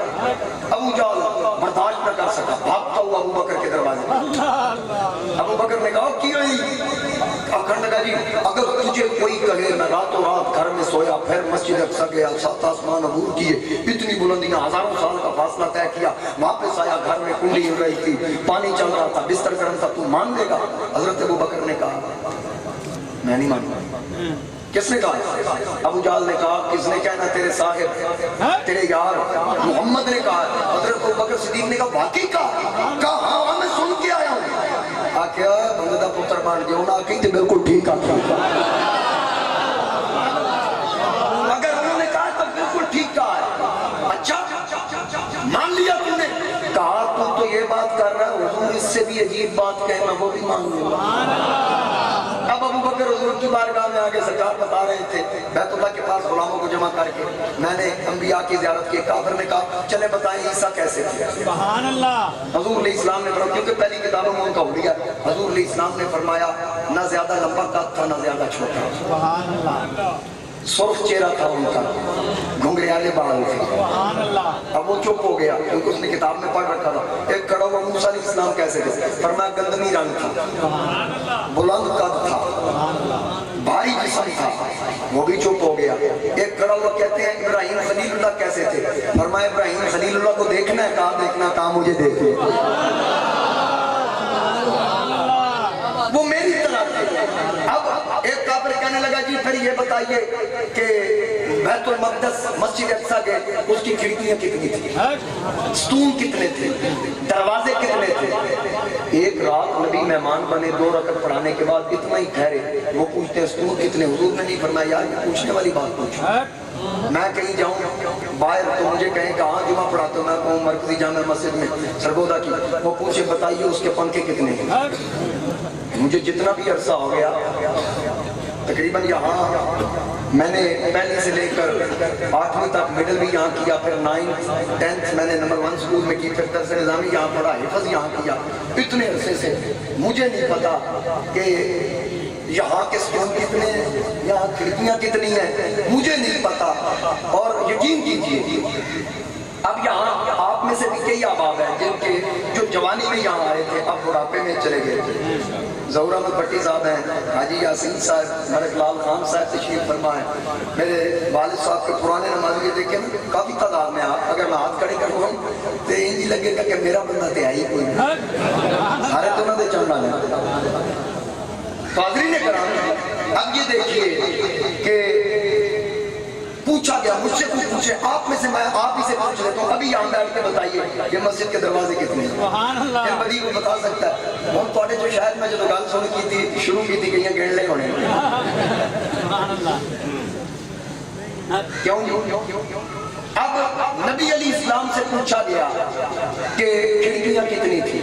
[SPEAKER 4] ابو جہل برداشت نہ کر سکا بھاگتا ہوا ابو بکر کے دروازے ابو بکر نے کہا کی ہوئی آخر لگا جی اگر مجھے کوئی کہے میں راتوں رات گھر میں سویا پھر مسجد اقصی گیا 7 آسمان عبور کیے اتنی بلندیاں ہزاروں سال کا فاصلہ طے کیا واپس آیا گھر میں کنڈی ہو رہی تھی پانی چل رہا تھا بستر گرم تھا تو مان لے گا حضرت ابوبکر نے کہا میں نہیں مانوں کس نے کہا ابو جہل نے کہا کس نے کہنا تیرے صاحب تیرے یار محمد نے کہا حضرت ابوبکر صدیق نے کہا واقعی کہا ہاں میں سن کے آیا ہوں آکھیا بندے دا پتر بن گیا انہاں آکھی تے بالکل ٹھیک آکھیا اگر انہوں نے کہا تو بالکل ٹھیک کہا ہے اچھا مان لیا تم نے کہا تو یہ بات کر رہا ہے حضور اس سے بھی عجیب بات کہے میں وہ بھی مان لوں اب ابو بکر حضور کی بارگاہ میں آگے سرکار بتا رہے تھے بیت اللہ کے پاس غلاموں کو جمع کر کے میں نے انبیاء کی زیارت کی کافر نے کہا چلے بتائیں عیسیٰ کیسے تھے
[SPEAKER 3] سبحان اللہ
[SPEAKER 4] حضور علیہ السلام نے فرمایا کیونکہ پہلی کتابوں میں ان کا حلیہ حضور علیہ السلام نے فرمایا نہ زیادہ لمبا قد تھا نہ زیادہ چھوٹا
[SPEAKER 3] سبحان اللہ
[SPEAKER 4] سرخ چہرہ تھا ان کا گھنگریالے بال تھے
[SPEAKER 3] سبحان اللہ
[SPEAKER 4] اب وہ چپ ہو گیا کیونکہ اس نے کتاب میں پڑھ رکھا تھا ایک کڑا ہوا موسیٰ علیہ السلام کیسے تھے فرمایا گندمی رنگ تھا بلند قد تھا بھاری جسم تھا وہ بھی چپ ہو گیا ایک کڑا ہوا کہتے ہیں ابراہیم خلیل اللہ کیسے تھے فرمایا ابراہیم خلیل اللہ کو دیکھنا ہے کہاں دیکھنا کہاں مجھے دیکھے وہ میری طرح تھے اب ایک کافر کہنے لگا جی پھر یہ بتائیے کہ بیت المقدس مسجد اقصی گئے اس کی کھڑکیاں کتنی تھی ستون کتنے تھے دروازے کتنے تھے ایک رات نبی مہمان بنے 2 رکعت پڑھانے کے بعد اتنا ہی ٹھہرے وہ پوچھتے ہیں ستون کتنے حضور نے نہیں فرمایا یار یہ پوچھنے والی بات پوچھو میں کہیں جاؤں باہر تو مجھے کہیں کہاں جمعہ پڑھاتے ہوں میں کہوں مرکزی جامع مسجد میں سرگودا کی وہ پوچھے بتائیے اس کے پنکھے کتنے ہیں مجھے جتنا بھی عرصہ ہو گیا تقریباً یہاں میں نے پہلی سے لے کر 8ویں تک مڈل بھی یہاں کیا پھر 9th 10th میں نے نمبر 1 سکول میں کی پھر درس نظامی یہاں پڑھا حفظ یہاں کیا اتنے عرصے سے مجھے نہیں پتا کہ یہاں کے ستون کتنے ہیں یہاں کھڑکیاں کتنی ہیں مجھے نہیں پتا اور یقین کیجیے اب یہاں آپ میں سے بھی کئی احباب ہیں جن کے جو جوانی میں یہاں آئے تھے اب بڑھاپے میں چلے گئے تھے ظہور احمد بھٹی صاحب ہیں حاجی یاسین صاحب ملک لال خان صاحب تشریف فرما ہیں میرے والد صاحب کے پرانے نمازی دیکھیں کافی تعداد میں اگر میں ہاتھ کھڑے کروں تو یہ لگے گا کہ میرا بندہ تو ہے ہی کوئی نہیں سارے تو نہ دے چڑھنا ہے فاضری نے کرا اب یہ دیکھیے کہ پوچھا گیا مجھ سے کوئی پوچھے آپ میں سے میں آپ ہی سے پوچھ لیتا ہوں ابھی یہاں بیٹھ کے بتائیے یہ مسجد کے دروازے کتنے ہیں
[SPEAKER 3] سبحان اللہ
[SPEAKER 4] پھر بدی کو بتا سکتا ہے وہ تھوڑے جو شاید میں جو گل سن کی تھی شروع کی تھی کہ یہ گھڑ لے ہونے
[SPEAKER 3] سبحان اللہ
[SPEAKER 4] کیوں اب نبی علیہ السلام سے پوچھا گیا کہ کھڑکیاں کتنی تھی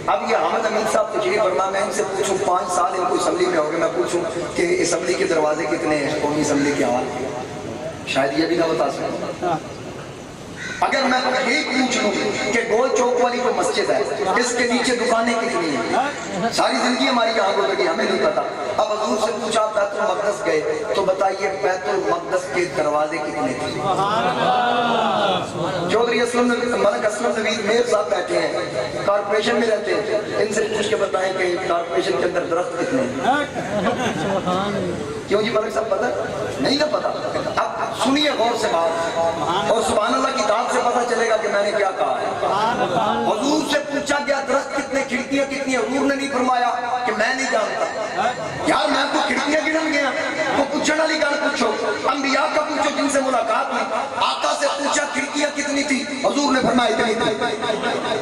[SPEAKER 4] اب یہ حامد امین صاحب تشریف فرما میں ان سے پوچھوں 5 سال ان کو اسمبلی میں ہو گئے میں پوچھوں کہ اسمبلی کے دروازے کتنے ہیں قومی اسمبلی کے حال شاید یہ بھی نہ بتا سکتا اگر میں یہی پوچھ لوں کہ گول چوک والی جو مسجد ہے اس کے نیچے دکانیں کتنی ہیں ساری زندگی ہماری یہاں گزری ہمیں نہیں پتا اب حضور سے پوچھا بیت المقدس گئے تو بتائیے بیت المقدس کے دروازے کتنے تھے چودھری اسلم ملک اسلم نوید میر صاحب بیٹھے ہیں کارپوریشن میں رہتے ہیں ان سے پوچھ کے بتائیں کہ کارپوریشن کے اندر درخت کتنے ہیں کیوں جی ملک صاحب پتہ نہیں نہ پتا اب سنیے غور سے بات اور سبحان اللہ کی ذات سے پتہ چلے گا کہ میں نے کیا کہا ہے حضور سے پوچھا گیا درخت کتنے کھڑکیاں کتنی ہیں حضور نے نہیں فرمایا کہ میں نہیں جانتا یار میں تو کھڑکیاں گنن گیا تو پوچھنے والی گل پوچھو انبیاء کا پوچھو جن سے ملاقات ہوئی آقا سے پوچھا کھڑکیاں کتنی تھی حضور نے فرمایا اتنی تھی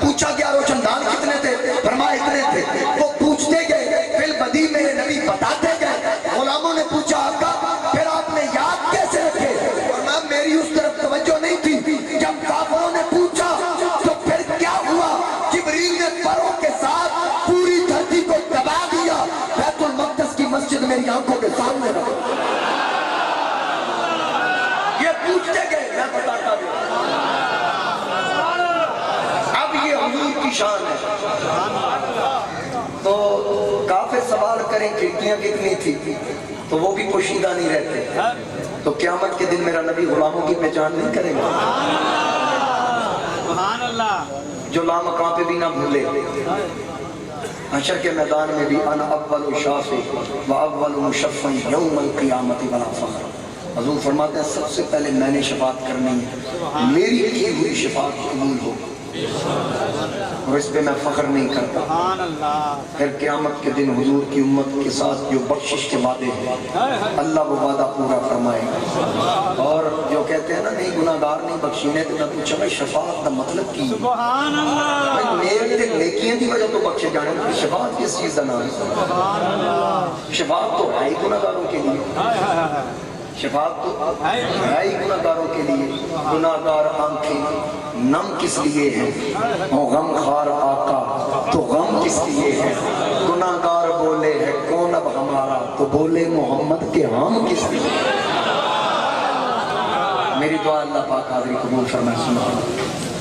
[SPEAKER 4] پوچھا گیا روشن دان کتنے تھے فرمایا اتنے تھے وہ پوچھتے گئے فی البدی میرے نبی بتاتے گئے غلاموں نے پوچھا آقا پھر آپ نے یاد کیسے رکھے فرمایا میری اس طرف توجہ نہیں تھی جب کافروں نے پوچھا تو پھر کیا ہوا جبریل نے پروں کے ساتھ پوری دھرتی کو دبا دیا بیت المقدس کی مسجد میری آنکھوں کے سامنے رکھا یہ پوچھتے گئے میں بتاتا بھی اب یہ حضور کی شان ہے تو کافر سوال کریں کھڑکیاں کتنی تھی تو وہ بھی پوشیدہ نہیں رہتے تو قیامت کے دن میرا نبی غلاموں کی پہچان نہیں کرے گا
[SPEAKER 3] سبحان اللہ
[SPEAKER 4] جو لامکاں پہ بھی نہ بھولے حشر کے میدان میں بھی انا اول شافع و اول مشفع یوم القیامت ولا فخر. حضور فرماتے ہیں سب سے پہلے میں نے شفاعت کرنی ہے، میری کی ہوئی شفاعت قبول ہو اور اس پہ میں فخر نہیں کرتا.
[SPEAKER 3] سبحان اللہ.
[SPEAKER 4] پھر قیامت کے دن حضور کی امت کے ساتھ جو بخشش کے وعدے ہیں اللہ وہ وعدہ پورا فرمائے گا. اور جو کہتے ہیں نا نہیں گناہگار نہیں بخشینے تو میں پوچھا بھائی شفاعت کا مطلب کی؟
[SPEAKER 3] سبحان اللہ.
[SPEAKER 4] بھائی میرے تے نیکیاں دی وجہ تو بخشے جانے شفاعت کس چیز کا نام ہے؟
[SPEAKER 3] سبحان اللہ.
[SPEAKER 4] شفاعت تو ہے ہی گناہگاروں کے لیے،
[SPEAKER 3] ہائے ہائے ہائے.
[SPEAKER 4] شفاعت تو ہے ہی گناہگاروں کے لیے. گناہگار آنکھیں نم کس لیے ہیں اور غم خار آقا تو غم کس لیے ہے. گناہگار بولے ہے کون اب ہمارا تو بولے محمد کے ہم کس لیے. میری دعا اللہ پاک حاضری قبول فرمائے. سبحان اللہ.